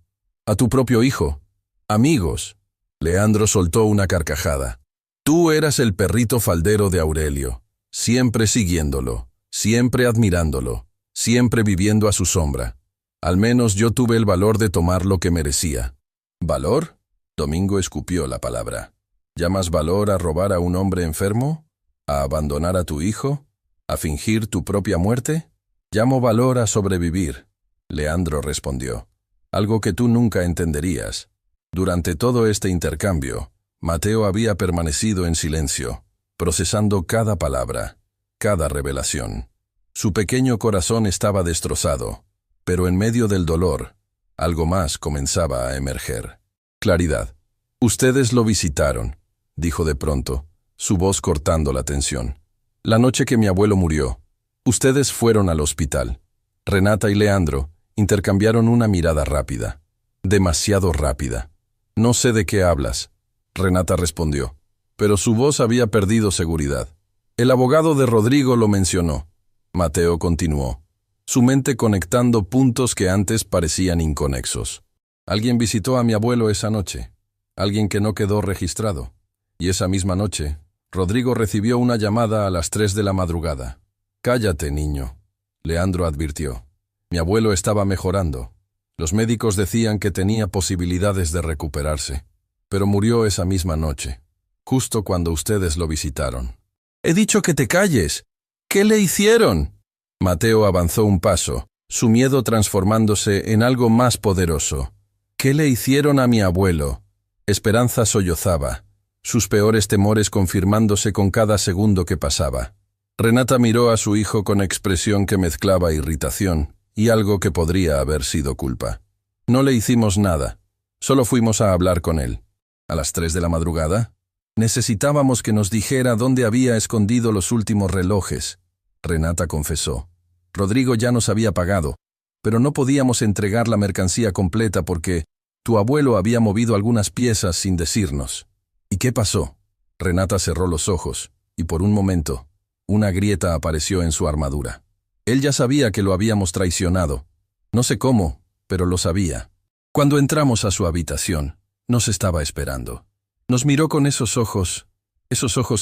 A tu propio hijo. Amigos». Leandro soltó una carcajada. «Tú eras el perrito faldero de Aurelio, siempre siguiéndolo, siempre admirándolo, siempre viviendo a su sombra. Al menos yo tuve el valor de tomar lo que merecía». «¿Valor?». Domingo escupió la palabra. «¿Llamas valor a robar a un hombre enfermo? ¿A abandonar a tu hijo? ¿A fingir tu propia muerte?». «Llamo valor a sobrevivir», Leandro respondió. «Algo que tú nunca entenderías». Durante todo este intercambio, Mateo había permanecido en silencio, procesando cada palabra, cada revelación. Su pequeño corazón estaba destrozado, pero en medio del dolor, algo más comenzaba a emerger. «Claridad. Ustedes lo visitaron», dijo de pronto, su voz cortando la tensión. «La noche que mi abuelo murió. Ustedes fueron al hospital. Renata y Leandro intercambiaron una mirada rápida. Demasiado rápida. No sé de qué hablas. Renata respondió, pero su voz había perdido seguridad. El abogado de Rodrigo lo mencionó. Mateo continuó, su mente conectando puntos que antes parecían inconexos. Alguien visitó a mi abuelo esa noche. Alguien que no quedó registrado. Y esa misma noche, Rodrigo recibió una llamada a las 3 de la madrugada. Cállate, niño, Leandro advirtió. Mi abuelo estaba mejorando. Los médicos decían que tenía posibilidades de recuperarse, pero murió esa misma noche, justo cuando ustedes lo visitaron. He dicho que te calles. ¿Qué le hicieron? Mateo avanzó un paso, su miedo transformándose en algo más poderoso. ¿Qué le hicieron a mi abuelo? Esperanza sollozaba, sus peores temores confirmándose con cada segundo que pasaba. Renata miró a su hijo con expresión que mezclaba irritación y algo que podría haber sido culpa. No le hicimos nada, solo fuimos a hablar con él. ¿A las 3 de la madrugada? Necesitábamos que nos dijera dónde había escondido los últimos relojes. Renata confesó. Rodrigo ya nos había pagado, pero no podíamos entregar la mercancía completa porque tu abuelo había movido algunas piezas sin decirnos. ¿Y qué pasó? Renata cerró los ojos, y por un momento, una grieta apareció en su armadura. Él ya sabía que lo habíamos traicionado. No sé cómo, pero lo sabía. Cuando entramos a su habitación, nos estaba esperando. Nos miró con esos ojos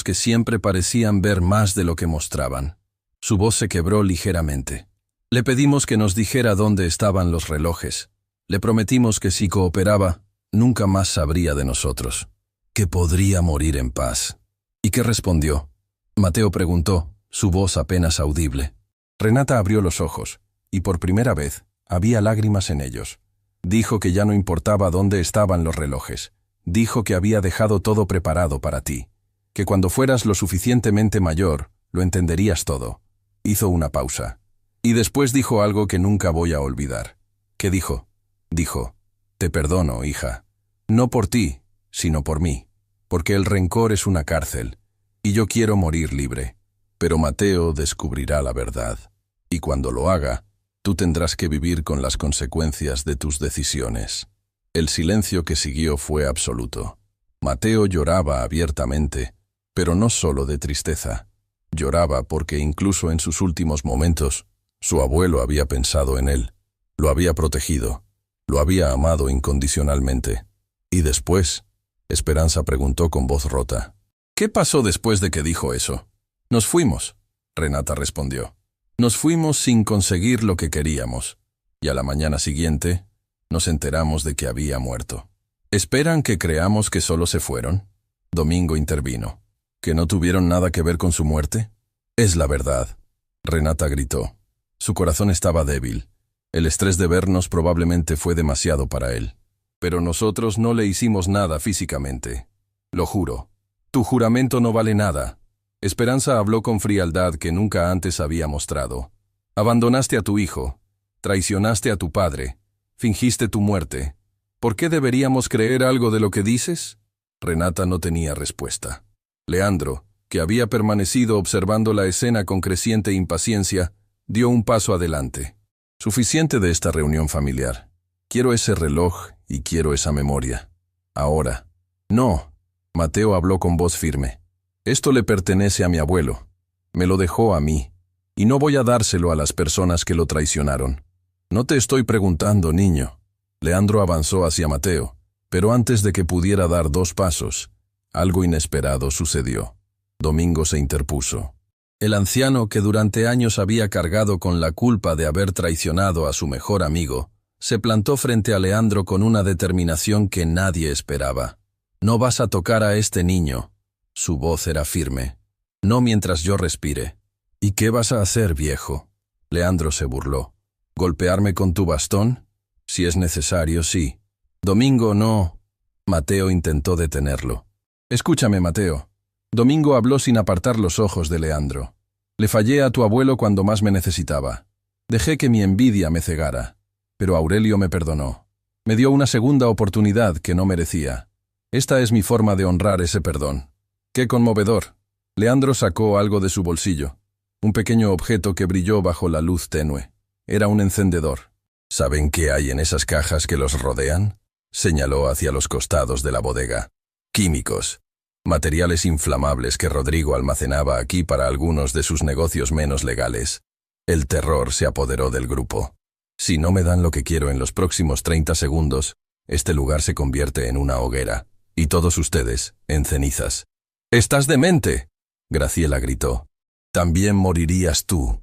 que siempre parecían ver más de lo que mostraban. Su voz se quebró ligeramente. Le pedimos que nos dijera dónde estaban los relojes. Le prometimos que si cooperaba, nunca más sabría de nosotros. Que podría morir en paz. ¿Y qué respondió? Mateo preguntó, su voz apenas audible. Renata abrió los ojos, y por primera vez había lágrimas en ellos. Dijo que ya no importaba dónde estaban los relojes. Dijo que había dejado todo preparado para ti. Que cuando fueras lo suficientemente mayor, lo entenderías todo. Hizo una pausa. Y después dijo algo que nunca voy a olvidar. ¿Qué dijo? Dijo, te perdono, hija. No por ti, sino por mí. Porque el rencor es una cárcel, y yo quiero morir libre. Pero Mateo descubrirá la verdad. Y cuando lo haga, tú tendrás que vivir con las consecuencias de tus decisiones. El silencio que siguió fue absoluto. Mateo lloraba abiertamente, pero no solo de tristeza. Lloraba porque incluso en sus últimos momentos, su abuelo había pensado en él, lo había protegido, lo había amado incondicionalmente. Y después, Esperanza preguntó con voz rota, ¿qué pasó después de que dijo eso? Nos fuimos, Renata respondió. Nos fuimos sin conseguir lo que queríamos, y a la mañana siguiente nos enteramos de que había muerto. ¿Esperan que creamos que solo se fueron? Domingo intervino. ¿Que no tuvieron nada que ver con su muerte? Es la verdad, Renata gritó. Su corazón estaba débil. El estrés de vernos probablemente fue demasiado para él. Pero nosotros no le hicimos nada físicamente. Lo juro. Tu juramento no vale nada. Esperanza habló con frialdad que nunca antes había mostrado. Abandonaste a tu hijo, traicionaste a tu padre, fingiste tu muerte. ¿Por qué deberíamos creer algo de lo que dices? Renata no tenía respuesta. Leandro, que había permanecido observando la escena con creciente impaciencia, dio un paso adelante. Suficiente de esta reunión familiar. Quiero ese reloj y quiero esa memoria. Ahora. No. Mateo habló con voz firme. Esto le pertenece a mi abuelo. Me lo dejó a mí. Y no voy a dárselo a las personas que lo traicionaron. No te estoy preguntando, niño. Leandro avanzó hacia Mateo, pero antes de que pudiera dar 2 pasos, algo inesperado sucedió. Domingo se interpuso. El anciano, que durante años había cargado con la culpa de haber traicionado a su mejor amigo, se plantó frente a Leandro con una determinación que nadie esperaba. No vas a tocar a este niño. Su voz era firme. No mientras yo respire. ¿Y qué vas a hacer, viejo? Leandro se burló. ¿Golpearme con tu bastón? Si es necesario, sí. Domingo, no. Mateo intentó detenerlo. Escúchame, Mateo. Domingo habló sin apartar los ojos de Leandro. Le fallé a tu abuelo cuando más me necesitaba. Dejé que mi envidia me cegara. Pero Aurelio me perdonó. Me dio una segunda oportunidad que no merecía. Esta es mi forma de honrar ese perdón. ¡Qué conmovedor! Leandro sacó algo de su bolsillo. Un pequeño objeto que brilló bajo la luz tenue. Era un encendedor. ¿Saben qué hay en esas cajas que los rodean? Señaló hacia los costados de la bodega. Químicos. Materiales inflamables que Rodrigo almacenaba aquí para algunos de sus negocios menos legales. El terror se apoderó del grupo. Si no me dan lo que quiero en los próximos 30 segundos, este lugar se convierte en una hoguera, y todos ustedes en cenizas. ¡Estás demente!, Graciela gritó. También morirías tú.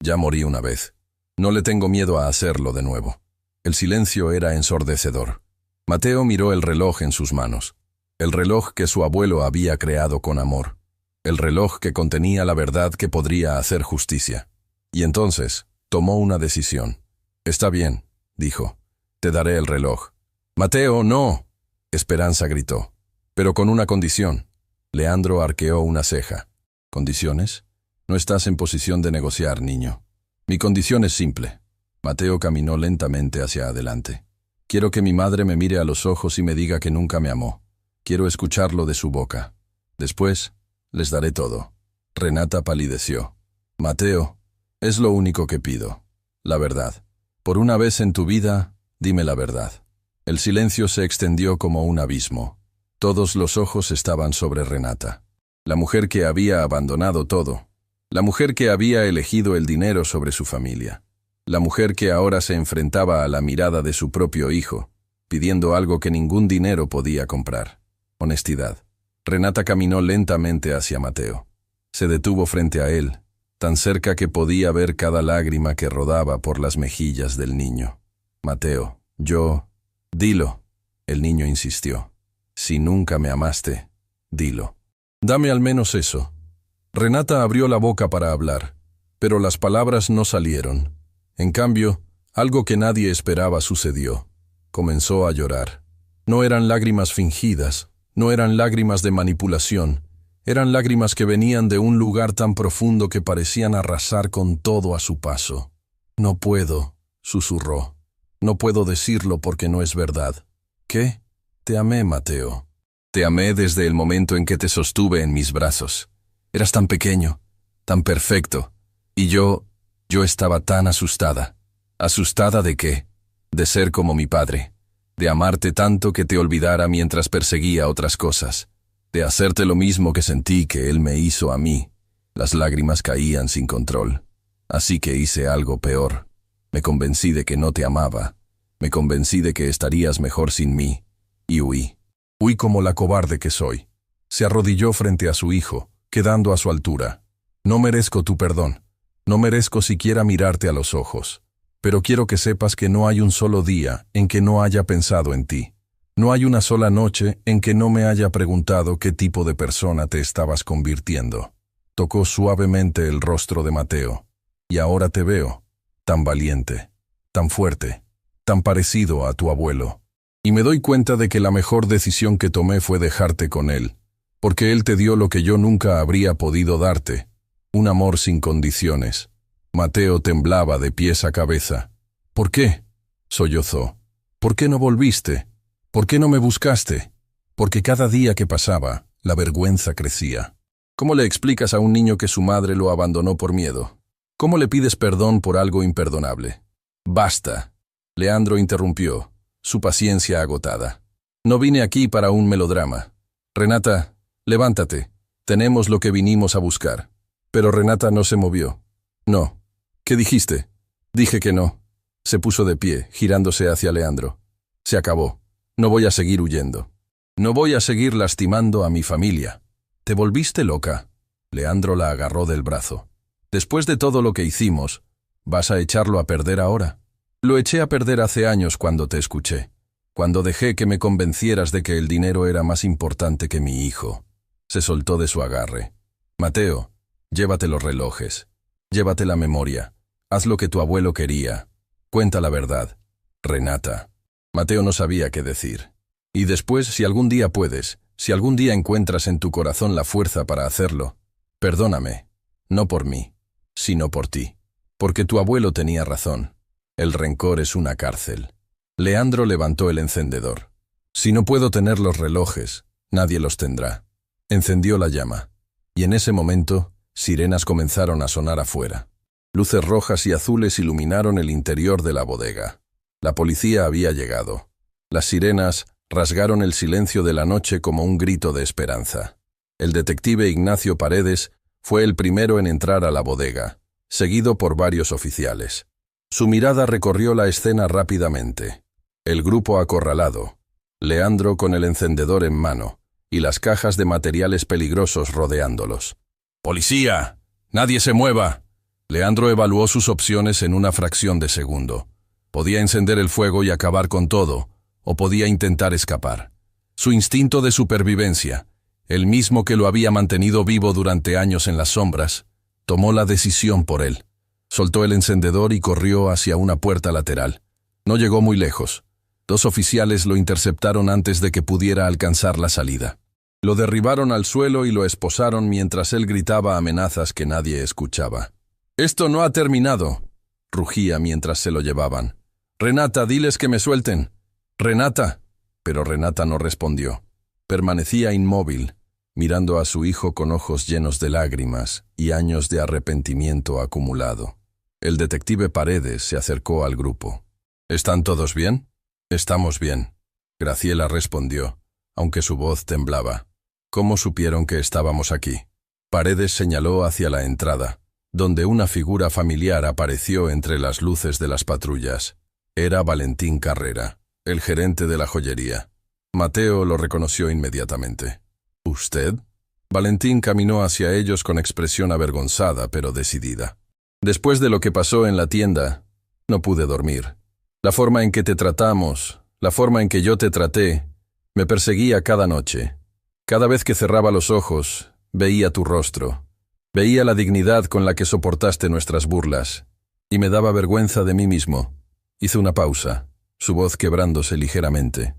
Ya morí una vez. No le tengo miedo a hacerlo de nuevo. El silencio era ensordecedor. Mateo miró el reloj en sus manos. El reloj que su abuelo había creado con amor. El reloj que contenía la verdad que podría hacer justicia. Y entonces tomó una decisión. Está bien, dijo. Te daré el reloj. Mateo, no. Esperanza gritó. Pero con una condición. Leandro arqueó una ceja. ¿Condiciones? No estás en posición de negociar, niño. Mi condición es simple. Mateo caminó lentamente hacia adelante. Quiero que mi madre me mire a los ojos y me diga que nunca me amó. Quiero escucharlo de su boca. Después, les daré todo. Renata palideció. Mateo, es lo único que pido. La verdad. Por una vez en tu vida, dime la verdad. El silencio se extendió como un abismo. Todos los ojos estaban sobre Renata. La mujer que había abandonado todo. La mujer que había elegido el dinero sobre su familia. La mujer que ahora se enfrentaba a la mirada de su propio hijo, pidiendo algo que ningún dinero podía comprar. Honestidad. Renata caminó lentamente hacia Mateo. Se detuvo frente a él, tan cerca que podía ver cada lágrima que rodaba por las mejillas del niño. Mateo, yo... Dilo. El niño insistió. Si nunca me amaste, dilo. Dame al menos eso. Renata abrió la boca para hablar, pero las palabras no salieron. En cambio, algo que nadie esperaba sucedió. Comenzó a llorar. No eran lágrimas fingidas, no eran lágrimas de manipulación, eran lágrimas que venían de un lugar tan profundo que parecían arrasar con todo a su paso. No puedo, susurró. No puedo decirlo porque no es verdad. ¿Qué? Te amé, Mateo. Te amé desde el momento en que te sostuve en mis brazos. Eras tan pequeño, tan perfecto, y yo estaba tan asustada. ¿Asustada de qué? De ser como mi padre, de amarte tanto que te olvidara mientras perseguía otras cosas, de hacerte lo mismo que sentí que él me hizo a mí. Las lágrimas caían sin control. Así que hice algo peor. Me convencí de que no te amaba. Me convencí de que estarías mejor sin mí. Y huí. Huí como la cobarde que soy. Se arrodilló frente a su hijo, quedando a su altura. No merezco tu perdón. No merezco siquiera mirarte a los ojos. Pero quiero que sepas que no hay un solo día en que no haya pensado en ti. No hay una sola noche en que no me haya preguntado qué tipo de persona te estabas convirtiendo. Tocó suavemente el rostro de Mateo. Y ahora te veo, tan valiente, tan fuerte, tan parecido a tu abuelo. Y me doy cuenta de que la mejor decisión que tomé fue dejarte con él, porque él te dio lo que yo nunca habría podido darte, un amor sin condiciones. Mateo temblaba de pies a cabeza. ¿Por qué?, sollozó. ¿Por qué no volviste? ¿Por qué no me buscaste? Porque cada día que pasaba, la vergüenza crecía. ¿Cómo le explicas a un niño que su madre lo abandonó por miedo? ¿Cómo le pides perdón por algo imperdonable? Basta. Leandro interrumpió, su paciencia agotada. No vine aquí para un melodrama. Renata, levántate. Tenemos lo que vinimos a buscar. Pero Renata no se movió. No. ¿Qué dijiste? Dije que no. Se puso de pie, girándose hacia Leandro. Se acabó. No voy a seguir huyendo. No voy a seguir lastimando a mi familia. ¿Te volviste loca? Leandro la agarró del brazo. Después de todo lo que hicimos, ¿vas a echarlo a perder ahora? Lo eché a perder hace años cuando te escuché. Cuando dejé que me convencieras de que el dinero era más importante que mi hijo. Se soltó de su agarre. Mateo, llévate los relojes. Llévate la memoria. Haz lo que tu abuelo quería. Cuenta la verdad. Renata. Mateo no sabía qué decir. Y después, si algún día puedes, si algún día encuentras en tu corazón la fuerza para hacerlo, perdóname. No por mí, sino por ti. Porque tu abuelo tenía razón. El rencor es una cárcel. Leandro levantó el encendedor. Si no puedo tener los relojes, nadie los tendrá. Encendió la llama. Y en ese momento, Sirenas comenzaron a sonar afuera. Luces rojas y azules iluminaron el interior de la bodega. La policía había llegado. Las sirenas rasgaron el silencio de la noche como un grito de esperanza. El detective Ignacio Paredes fue el primero en entrar a la bodega, seguido por varios oficiales. Su mirada recorrió la escena rápidamente. El grupo acorralado, Leandro con el encendedor en mano y las cajas de materiales peligrosos rodeándolos. ¡Policía! ¡Nadie se mueva! Leandro evaluó sus opciones en una fracción de segundo. Podía encender el fuego y acabar con todo, o podía intentar escapar. Su instinto de supervivencia, el mismo que lo había mantenido vivo durante años en las sombras, tomó la decisión por él. Soltó el encendedor y corrió hacia una puerta lateral. No llegó muy lejos. 2 oficiales lo interceptaron antes de que pudiera alcanzar la salida. Lo derribaron al suelo y lo esposaron mientras él gritaba amenazas que nadie escuchaba. «¡Esto no ha terminado!», rugía mientras se lo llevaban. «Renata, diles que me suelten. ¡Renata!». Pero Renata no respondió. Permanecía inmóvil, mirando a su hijo con ojos llenos de lágrimas y años de arrepentimiento acumulado. El detective Paredes se acercó al grupo. «¿Están todos bien?». «Estamos bien», Graciela respondió, aunque su voz temblaba. «¿Cómo supieron que estábamos aquí?». Paredes señaló hacia la entrada, donde una figura familiar apareció entre las luces de las patrullas. Era Valentín Carrera, el gerente de la joyería. Mateo lo reconoció inmediatamente. «¿Usted?». Valentín caminó hacia ellos con expresión avergonzada pero decidida. «Después de lo que pasó en la tienda, no pude dormir. La forma en que te tratamos, la forma en que yo te traté, me perseguía cada noche. Cada vez que cerraba los ojos, veía tu rostro. Veía la dignidad con la que soportaste nuestras burlas, y me daba vergüenza de mí mismo». Hizo una pausa, su voz quebrándose ligeramente.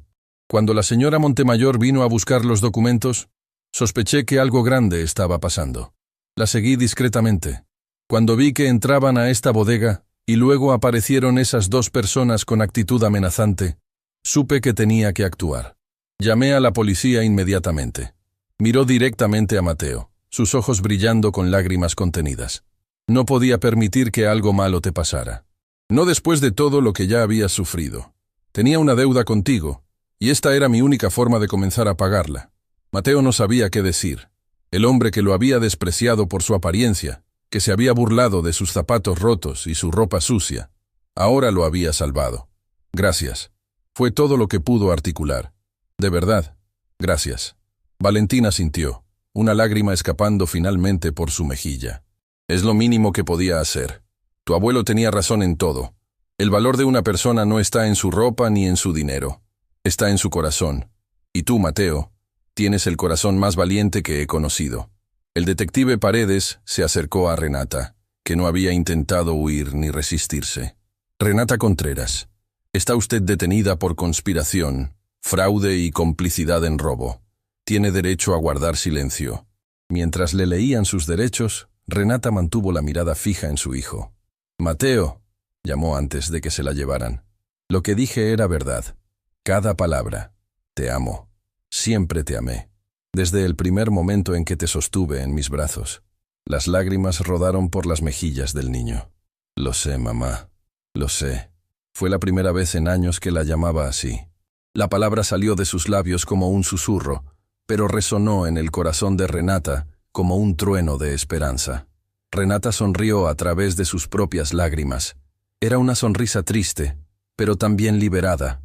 «Cuando la señora Montemayor vino a buscar los documentos, sospeché que algo grande estaba pasando. La seguí discretamente. Cuando vi que entraban a esta bodega y luego aparecieron esas 2 personas con actitud amenazante, supe que tenía que actuar. Llamé a la policía inmediatamente». Miró directamente a Mateo, sus ojos brillando con lágrimas contenidas. «No podía permitir que algo malo te pasara. No después de todo lo que ya habías sufrido. Tenía una deuda contigo, y esta era mi única forma de comenzar a pagarla». Mateo no sabía qué decir. El hombre que lo había despreciado por su apariencia, que se había burlado de sus zapatos rotos y su ropa sucia, ahora lo había salvado. «Gracias». Fue todo lo que pudo articular. «De verdad, gracias». Valentina sintió, una lágrima escapando finalmente por su mejilla. «Es lo mínimo que podía hacer. Tu abuelo tenía razón en todo. El valor de una persona no está en su ropa ni en su dinero. Está en su corazón. Y tú, Mateo, tienes el corazón más valiente que he conocido». El detective Paredes se acercó a Renata, que no había intentado huir ni resistirse. «Renata Contreras, está usted detenida por conspiración, fraude y complicidad en robo. Tiene derecho a guardar silencio». Mientras le leían sus derechos, Renata mantuvo la mirada fija en su hijo. «Mateo», llamó antes de que se la llevaran. «Lo que dije era verdad. Cada palabra. Te amo. Siempre te amé. Desde el primer momento en que te sostuve en mis brazos». Las lágrimas rodaron por las mejillas del niño. «Lo sé, mamá. Lo sé». Fue la primera vez en años que la llamaba así. La palabra salió de sus labios como un susurro, pero resonó en el corazón de Renata como un trueno de esperanza. Renata sonrió a través de sus propias lágrimas. Era una sonrisa triste, pero también liberada,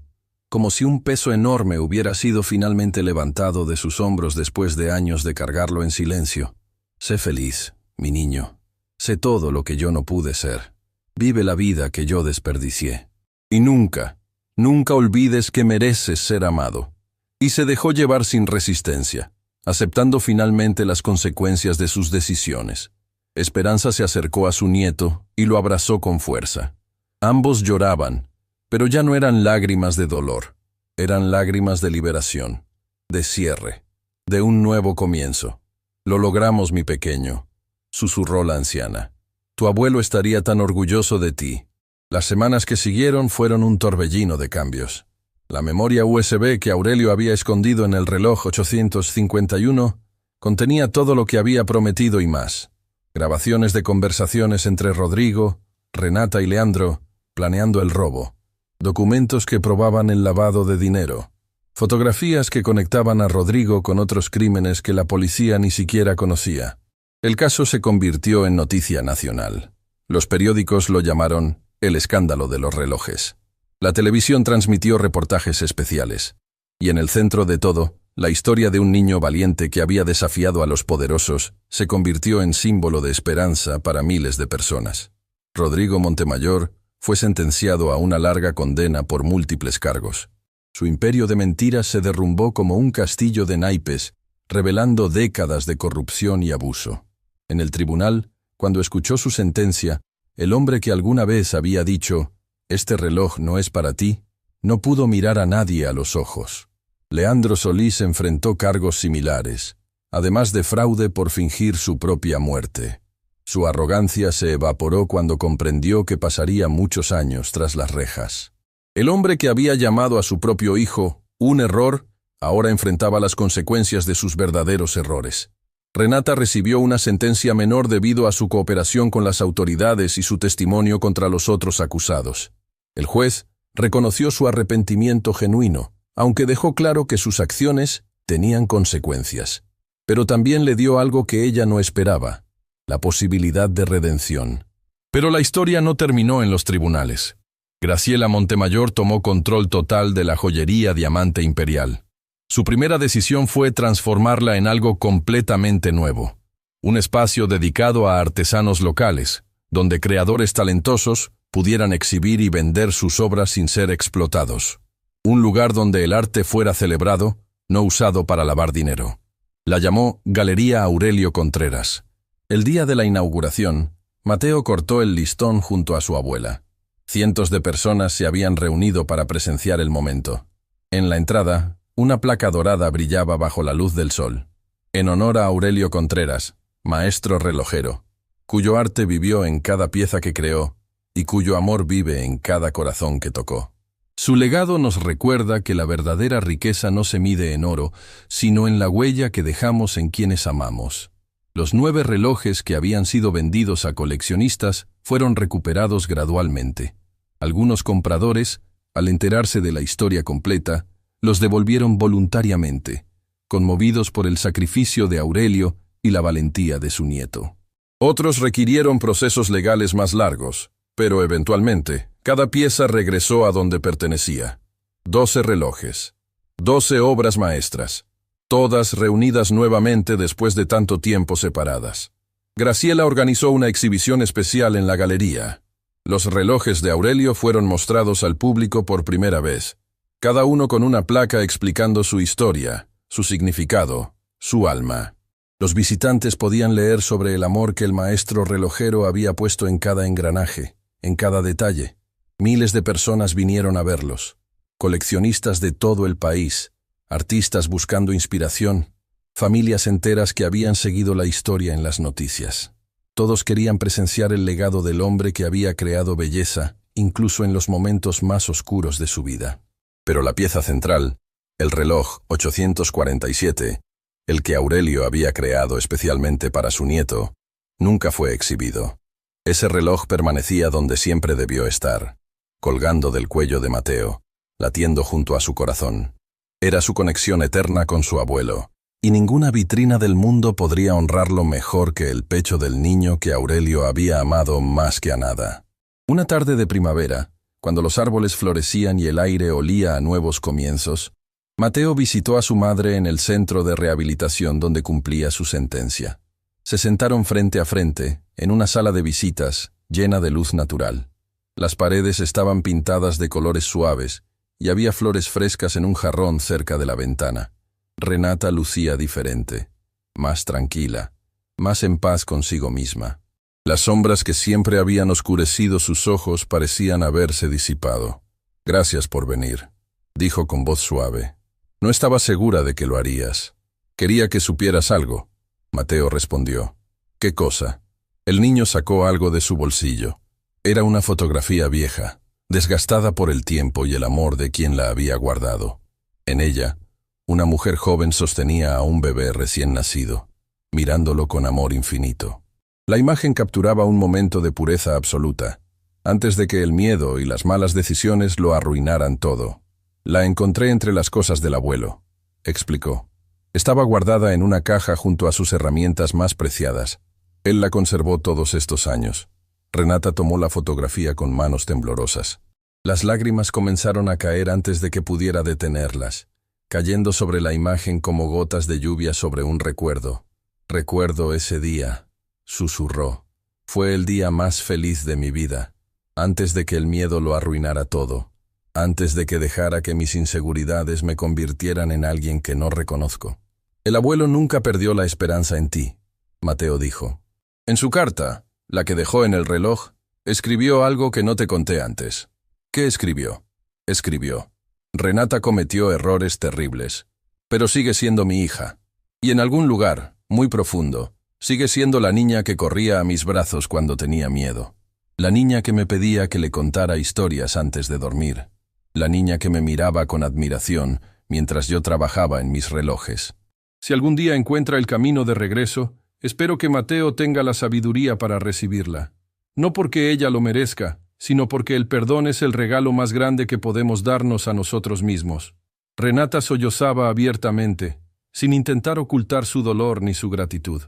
como si un peso enorme hubiera sido finalmente levantado de sus hombros después de años de cargarlo en silencio. «Sé feliz, mi niño. Sé todo lo que yo no pude ser. Vive la vida que yo desperdicié. Y nunca, nunca olvides que mereces ser amado». Y se dejó llevar sin resistencia, aceptando finalmente las consecuencias de sus decisiones. Esperanza se acercó a su nieto y lo abrazó con fuerza. Ambos lloraban, pero ya no eran lágrimas de dolor. Eran lágrimas de liberación, de cierre, de un nuevo comienzo. «Lo logramos, mi pequeño», susurró la anciana. «Tu abuelo estaría tan orgulloso de ti». Las semanas que siguieron fueron un torbellino de cambios. La memoria USB que Aurelio había escondido en el reloj 851 contenía todo lo que había prometido y más. Grabaciones de conversaciones entre Rodrigo, Renata y Leandro, planeando el robo. Documentos que probaban el lavado de dinero. Fotografías que conectaban a Rodrigo con otros crímenes que la policía ni siquiera conocía. El caso se convirtió en noticia nacional. Los periódicos lo llamaron el escándalo de los relojes. La televisión transmitió reportajes especiales. Y en el centro de todo, la historia de un niño valiente que había desafiado a los poderosos se convirtió en símbolo de esperanza para miles de personas. Rodrigo Montemayor fue sentenciado a una larga condena por múltiples cargos. Su imperio de mentiras se derrumbó como un castillo de naipes, revelando décadas de corrupción y abuso. En el tribunal, cuando escuchó su sentencia, el hombre que alguna vez había dicho, «Este reloj no es para ti», no pudo mirar a nadie a los ojos. Leandro Solís enfrentó cargos similares, además de fraude por fingir su propia muerte. Su arrogancia se evaporó cuando comprendió que pasaría muchos años tras las rejas. El hombre que había llamado a su propio hijo un error, ahora enfrentaba las consecuencias de sus verdaderos errores. Renata recibió una sentencia menor debido a su cooperación con las autoridades y su testimonio contra los otros acusados. El juez reconoció su arrepentimiento genuino, aunque dejó claro que sus acciones tenían consecuencias. Pero también le dio algo que ella no esperaba, la posibilidad de redención. Pero la historia no terminó en los tribunales. Graciela Montemayor tomó control total de la joyería Diamante Imperial. Su primera decisión fue transformarla en algo completamente nuevo. Un espacio dedicado a artesanos locales, donde creadores talentosos pudieran exhibir y vender sus obras sin ser explotados. Un lugar donde el arte fuera celebrado, no usado para lavar dinero. La llamó Galería Aurelio Contreras. El día de la inauguración, Mateo cortó el listón junto a su abuela. Cientos de personas se habían reunido para presenciar el momento. En la entrada, una placa dorada brillaba bajo la luz del sol. En honor a Aurelio Contreras, maestro relojero, cuyo arte vivió en cada pieza que creó y cuyo amor vive en cada corazón que tocó. Su legado nos recuerda que la verdadera riqueza no se mide en oro, sino en la huella que dejamos en quienes amamos. Los 9 relojes que habían sido vendidos a coleccionistas fueron recuperados gradualmente. Algunos compradores, al enterarse de la historia completa, los devolvieron voluntariamente, conmovidos por el sacrificio de Aurelio y la valentía de su nieto. Otros requirieron procesos legales más largos, pero eventualmente, cada pieza regresó a donde pertenecía. 12 relojes, 12 obras maestras, todas reunidas nuevamente después de tanto tiempo separadas. Graciela organizó una exhibición especial en la galería. Los relojes de Aurelio fueron mostrados al público por primera vez, cada uno con una placa explicando su historia, su significado, su alma. Los visitantes podían leer sobre el amor que el maestro relojero había puesto en cada engranaje, en cada detalle. Miles de personas vinieron a verlos, coleccionistas de todo el país, artistas buscando inspiración, familias enteras que habían seguido la historia en las noticias. Todos querían presenciar el legado del hombre que había creado belleza, incluso en los momentos más oscuros de su vida. Pero la pieza central, el reloj 847, el que Aurelio había creado especialmente para su nieto, nunca fue exhibido. Ese reloj permanecía donde siempre debió estar, colgando del cuello de Mateo, latiendo junto a su corazón. Era su conexión eterna con su abuelo, y ninguna vitrina del mundo podría honrarlo mejor que el pecho del niño que Aurelio había amado más que a nada. Una tarde de primavera, cuando los árboles florecían y el aire olía a nuevos comienzos, Mateo visitó a su madre en el centro de rehabilitación donde cumplía su sentencia. Se sentaron frente a frente, en una sala de visitas, llena de luz natural. Las paredes estaban pintadas de colores suaves, y había flores frescas en un jarrón cerca de la ventana. Renata lucía diferente, más tranquila, más en paz consigo misma. Las sombras que siempre habían oscurecido sus ojos parecían haberse disipado. «Gracias por venir», dijo con voz suave. «No estaba segura de que lo harías. Quería que supieras algo». Mateo respondió. «¿Qué cosa?» El niño sacó algo de su bolsillo. Era una fotografía vieja, desgastada por el tiempo y el amor de quien la había guardado. En ella, una mujer joven sostenía a un bebé recién nacido, mirándolo con amor infinito. La imagen capturaba un momento de pureza absoluta, antes de que el miedo y las malas decisiones lo arruinaran todo. La encontré entre las cosas del abuelo, explicó. Estaba guardada en una caja junto a sus herramientas más preciadas. Él la conservó todos estos años. Renata tomó la fotografía con manos temblorosas. Las lágrimas comenzaron a caer antes de que pudiera detenerlas, cayendo sobre la imagen como gotas de lluvia sobre un recuerdo. Recuerdo ese día, susurró. Fue el día más feliz de mi vida, antes de que el miedo lo arruinara todo, antes de que dejara que mis inseguridades me convirtieran en alguien que no reconozco. El abuelo nunca perdió la esperanza en ti, Mateo dijo. En su carta, la que dejó en el reloj, escribió algo que no te conté antes. ¿Qué escribió? Escribió: Renata cometió errores terribles, pero sigue siendo mi hija. Y en algún lugar, muy profundo, sigue siendo la niña que corría a mis brazos cuando tenía miedo. La niña que me pedía que le contara historias antes de dormir. La niña que me miraba con admiración mientras yo trabajaba en mis relojes. Si algún día encuentra el camino de regreso, espero que Mateo tenga la sabiduría para recibirla. No porque ella lo merezca, sino porque el perdón es el regalo más grande que podemos darnos a nosotros mismos. Renata sollozaba abiertamente, sin intentar ocultar su dolor ni su gratitud.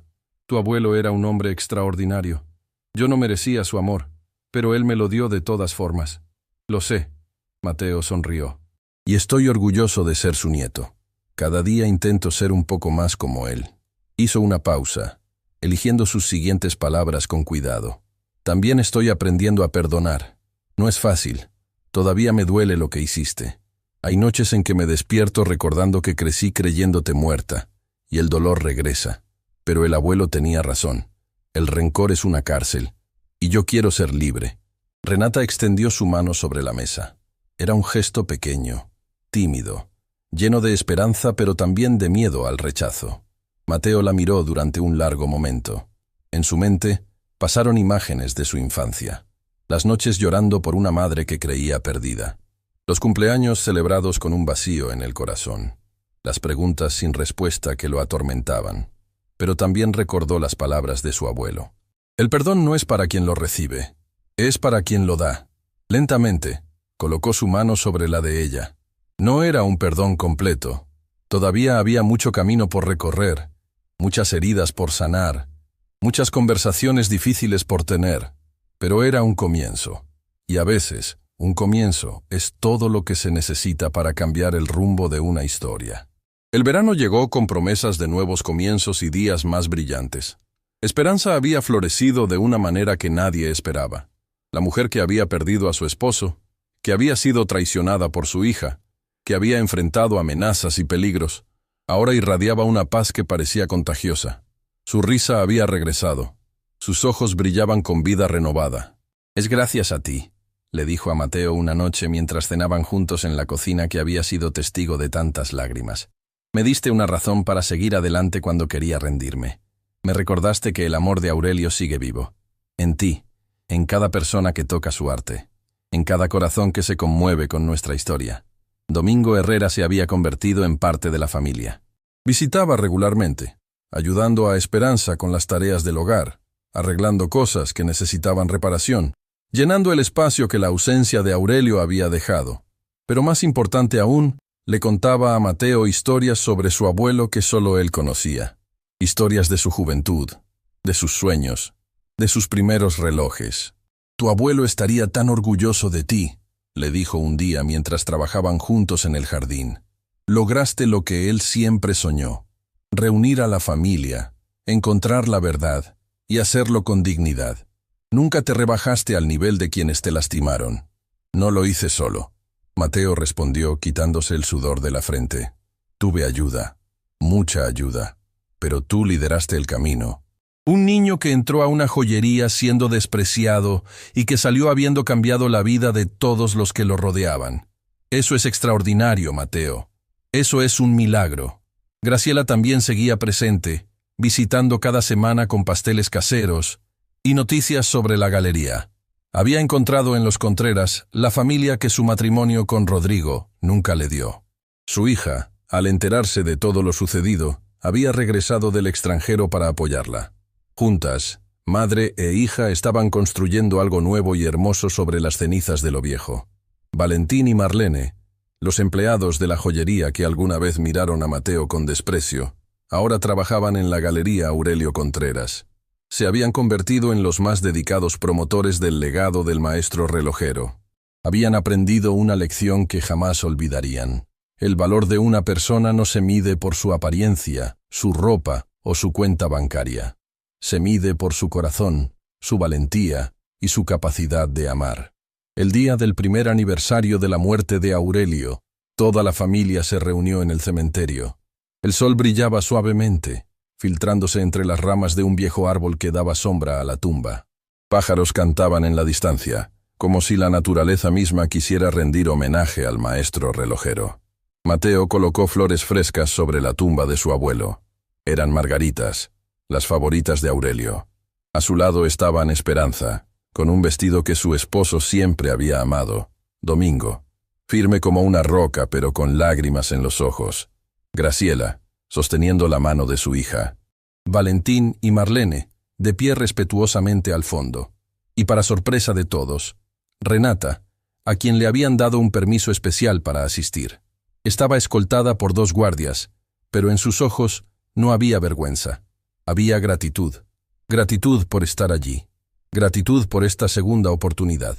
Tu abuelo era un hombre extraordinario. Yo no merecía su amor, pero él me lo dio de todas formas. Lo sé, Mateo sonrió. Y estoy orgulloso de ser su nieto. Cada día intento ser un poco más como él. Hizo una pausa, eligiendo sus siguientes palabras con cuidado. También estoy aprendiendo a perdonar. No es fácil. Todavía me duele lo que hiciste. Hay noches en que me despierto recordando que crecí creyéndote muerta, y el dolor regresa. Pero el abuelo tenía razón. El rencor es una cárcel, y yo quiero ser libre. Renata extendió su mano sobre la mesa. Era un gesto pequeño, tímido, lleno de esperanza pero también de miedo al rechazo. Mateo la miró durante un largo momento. En su mente pasaron imágenes de su infancia. Las noches llorando por una madre que creía perdida. Los cumpleaños celebrados con un vacío en el corazón. Las preguntas sin respuesta que lo atormentaban. Pero también recordó las palabras de su abuelo. El perdón no es para quien lo recibe, es para quien lo da. Lentamente, colocó su mano sobre la de ella. No era un perdón completo. Todavía había mucho camino por recorrer, muchas heridas por sanar, muchas conversaciones difíciles por tener, pero era un comienzo. Y a veces, un comienzo es todo lo que se necesita para cambiar el rumbo de una historia. El verano llegó con promesas de nuevos comienzos y días más brillantes. Esperanza había florecido de una manera que nadie esperaba. La mujer que había perdido a su esposo, que había sido traicionada por su hija, que había enfrentado amenazas y peligros, ahora irradiaba una paz que parecía contagiosa. Su risa había regresado. Sus ojos brillaban con vida renovada. «Es gracias a ti», le dijo a Mateo una noche mientras cenaban juntos en la cocina que había sido testigo de tantas lágrimas. «Me diste una razón para seguir adelante cuando quería rendirme. Me recordaste que el amor de Aurelio sigue vivo. En ti, en cada persona que toca su arte, en cada corazón que se conmueve con nuestra historia». Domingo Herrera se había convertido en parte de la familia. Visitaba regularmente, ayudando a Esperanza con las tareas del hogar, arreglando cosas que necesitaban reparación, llenando el espacio que la ausencia de Aurelio había dejado. Pero más importante aún, le contaba a Mateo historias sobre su abuelo que solo él conocía. Historias de su juventud, de sus sueños, de sus primeros relojes. «Tu abuelo estaría tan orgulloso de ti», le dijo un día mientras trabajaban juntos en el jardín. «Lograste lo que él siempre soñó, reunir a la familia, encontrar la verdad y hacerlo con dignidad. Nunca te rebajaste al nivel de quienes te lastimaron». «No lo hice solo», Mateo respondió quitándose el sudor de la frente. «Tuve ayuda, mucha ayuda, pero tú lideraste el camino». Un niño que entró a una joyería siendo despreciado y que salió habiendo cambiado la vida de todos los que lo rodeaban. Eso es extraordinario, Mateo. Eso es un milagro. Graciela también seguía presente, visitando cada semana con pasteles caseros y noticias sobre la galería. Había encontrado en los Contreras la familia que su matrimonio con Rodrigo nunca le dio. Su hija, al enterarse de todo lo sucedido, había regresado del extranjero para apoyarla. Juntas, Madre e hija estaban construyendo algo nuevo y hermoso sobre las cenizas de lo viejo. Valentín y Marlene, los empleados de la joyería que alguna vez miraron a Mateo con desprecio, ahora trabajaban en la Galería Aurelio Contreras. Se habían convertido en los más dedicados promotores del legado del maestro relojero. Habían aprendido una lección que jamás olvidarían. El valor de una persona no se mide por su apariencia, su ropa o su cuenta bancaria. Se mide por su corazón, su valentía y su capacidad de amar. El día del primer aniversario de la muerte de Aurelio, toda la familia se reunió en el cementerio. El sol brillaba suavemente, filtrándose entre las ramas de un viejo árbol que daba sombra a la tumba. Pájaros cantaban en la distancia, como si la naturaleza misma quisiera rendir homenaje al maestro relojero. Mateo colocó flores frescas sobre la tumba de su abuelo. Eran margaritas, las favoritas de Aurelio. A su lado estaban Esperanza, con un vestido que su esposo siempre había amado, Domingo, firme como una roca pero con lágrimas en los ojos, Graciela, sosteniendo la mano de su hija, Valentín y Marlene, de pie respetuosamente al fondo, y para sorpresa de todos, Renata, a quien le habían dado un permiso especial para asistir. Estaba escoltada por 2 guardias, pero en sus ojos no había vergüenza. Había gratitud. Gratitud por estar allí. Gratitud por esta segunda oportunidad.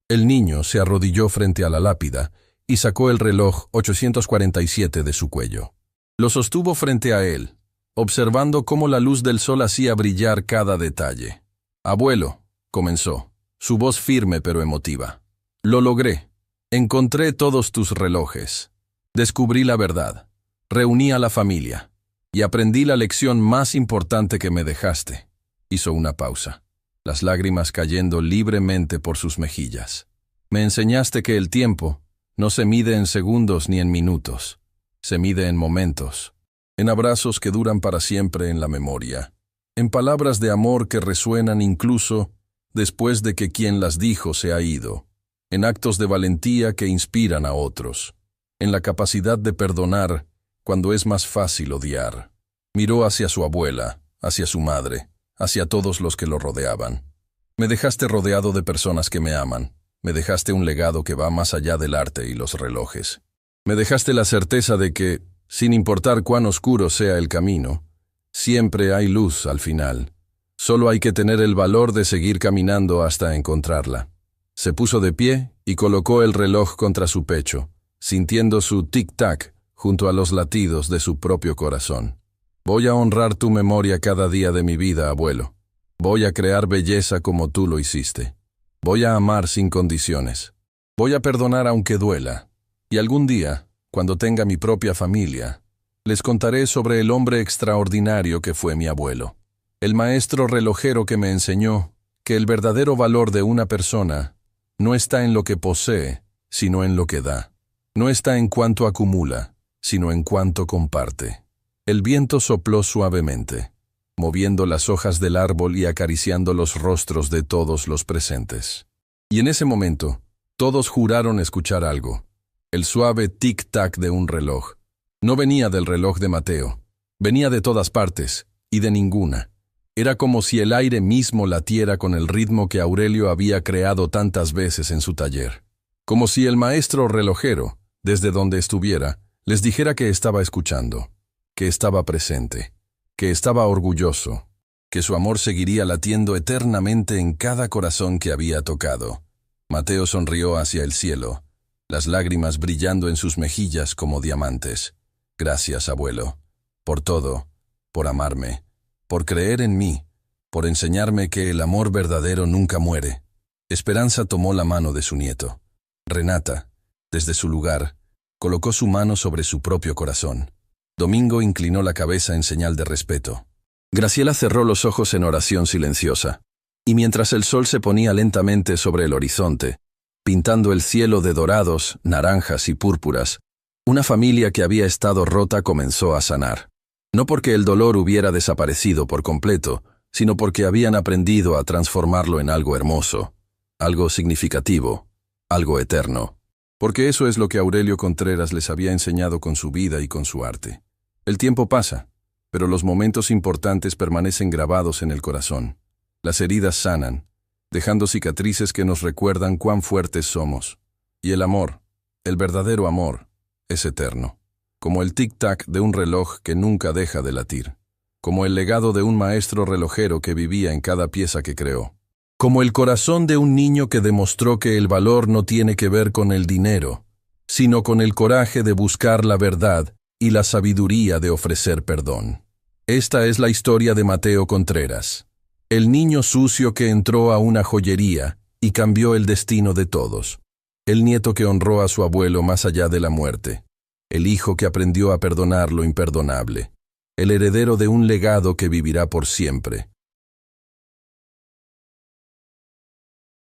El niño se arrodilló frente a la lápida y sacó el reloj 847 de su cuello. Lo sostuvo frente a él, observando cómo la luz del sol hacía brillar cada detalle. «Abuelo», comenzó, su voz firme pero emotiva. «Lo logré. Encontré todos tus relojes. Descubrí la verdad. Reuní a la familia. Y aprendí la lección más importante que me dejaste». Hizo una pausa, las lágrimas cayendo libremente por sus mejillas. «Me enseñaste que el tiempo no se mide en segundos ni en minutos. Se mide en momentos, en abrazos que duran para siempre en la memoria, en palabras de amor que resuenan incluso después de que quien las dijo se ha ido, en actos de valentía que inspiran a otros, en la capacidad de perdonar cuando es más fácil odiar». Miró hacia su abuela, hacia su madre, hacia todos los que lo rodeaban. «Me dejaste rodeado de personas que me aman. Me dejaste un legado que va más allá del arte y los relojes. Me dejaste la certeza de que, sin importar cuán oscuro sea el camino, siempre hay luz al final. Solo hay que tener el valor de seguir caminando hasta encontrarla». Se puso de pie y colocó el reloj contra su pecho, sintiendo su tic-tac junto a los latidos de su propio corazón. «Voy a honrar tu memoria cada día de mi vida, abuelo. Voy a crear belleza como tú lo hiciste. Voy a amar sin condiciones. Voy a perdonar aunque duela. Y algún día, cuando tenga mi propia familia, les contaré sobre el hombre extraordinario que fue mi abuelo. El maestro relojero que me enseñó que el verdadero valor de una persona no está en lo que posee, sino en lo que da. No está en cuánto acumula, sino en cuánto comparte». El viento sopló suavemente, moviendo las hojas del árbol y acariciando los rostros de todos los presentes. Y en ese momento, todos juraron escuchar algo. El suave tic-tac de un reloj. No venía del reloj de Mateo. Venía de todas partes, y de ninguna. Era como si el aire mismo latiera con el ritmo que Aurelio había creado tantas veces en su taller. Como si el maestro relojero, desde donde estuviera, les dijera que estaba escuchando, que estaba presente, que estaba orgulloso, que su amor seguiría latiendo eternamente en cada corazón que había tocado. Mateo sonrió hacia el cielo, las lágrimas brillando en sus mejillas como diamantes. «Gracias, abuelo, por todo, por amarme, por creer en mí, por enseñarme que el amor verdadero nunca muere». Esperanza tomó la mano de su nieto. Renata, desde su lugar, colocó su mano sobre su propio corazón. Domingo inclinó la cabeza en señal de respeto. Graciela cerró los ojos en oración silenciosa, y mientras el sol se ponía lentamente sobre el horizonte, pintando el cielo de dorados, naranjas y púrpuras, una familia que había estado rota comenzó a sanar. No porque el dolor hubiera desaparecido por completo, sino porque habían aprendido a transformarlo en algo hermoso, algo significativo, algo eterno. Porque eso es lo que Aurelio Contreras les había enseñado con su vida y con su arte. El tiempo pasa, pero los momentos importantes permanecen grabados en el corazón. Las heridas sanan, dejando cicatrices que nos recuerdan cuán fuertes somos. Y el amor, el verdadero amor, es eterno, como el tic-tac de un reloj que nunca deja de latir, como el legado de un maestro relojero que vivía en cada pieza que creó, como el corazón de un niño que demostró que el valor no tiene que ver con el dinero, sino con el coraje de buscar la verdad y la sabiduría de ofrecer perdón. Esta es la historia de Mateo Contreras, el niño sucio que entró a una joyería y cambió el destino de todos, el nieto que honró a su abuelo más allá de la muerte, el hijo que aprendió a perdonar lo imperdonable, el heredero de un legado que vivirá por siempre.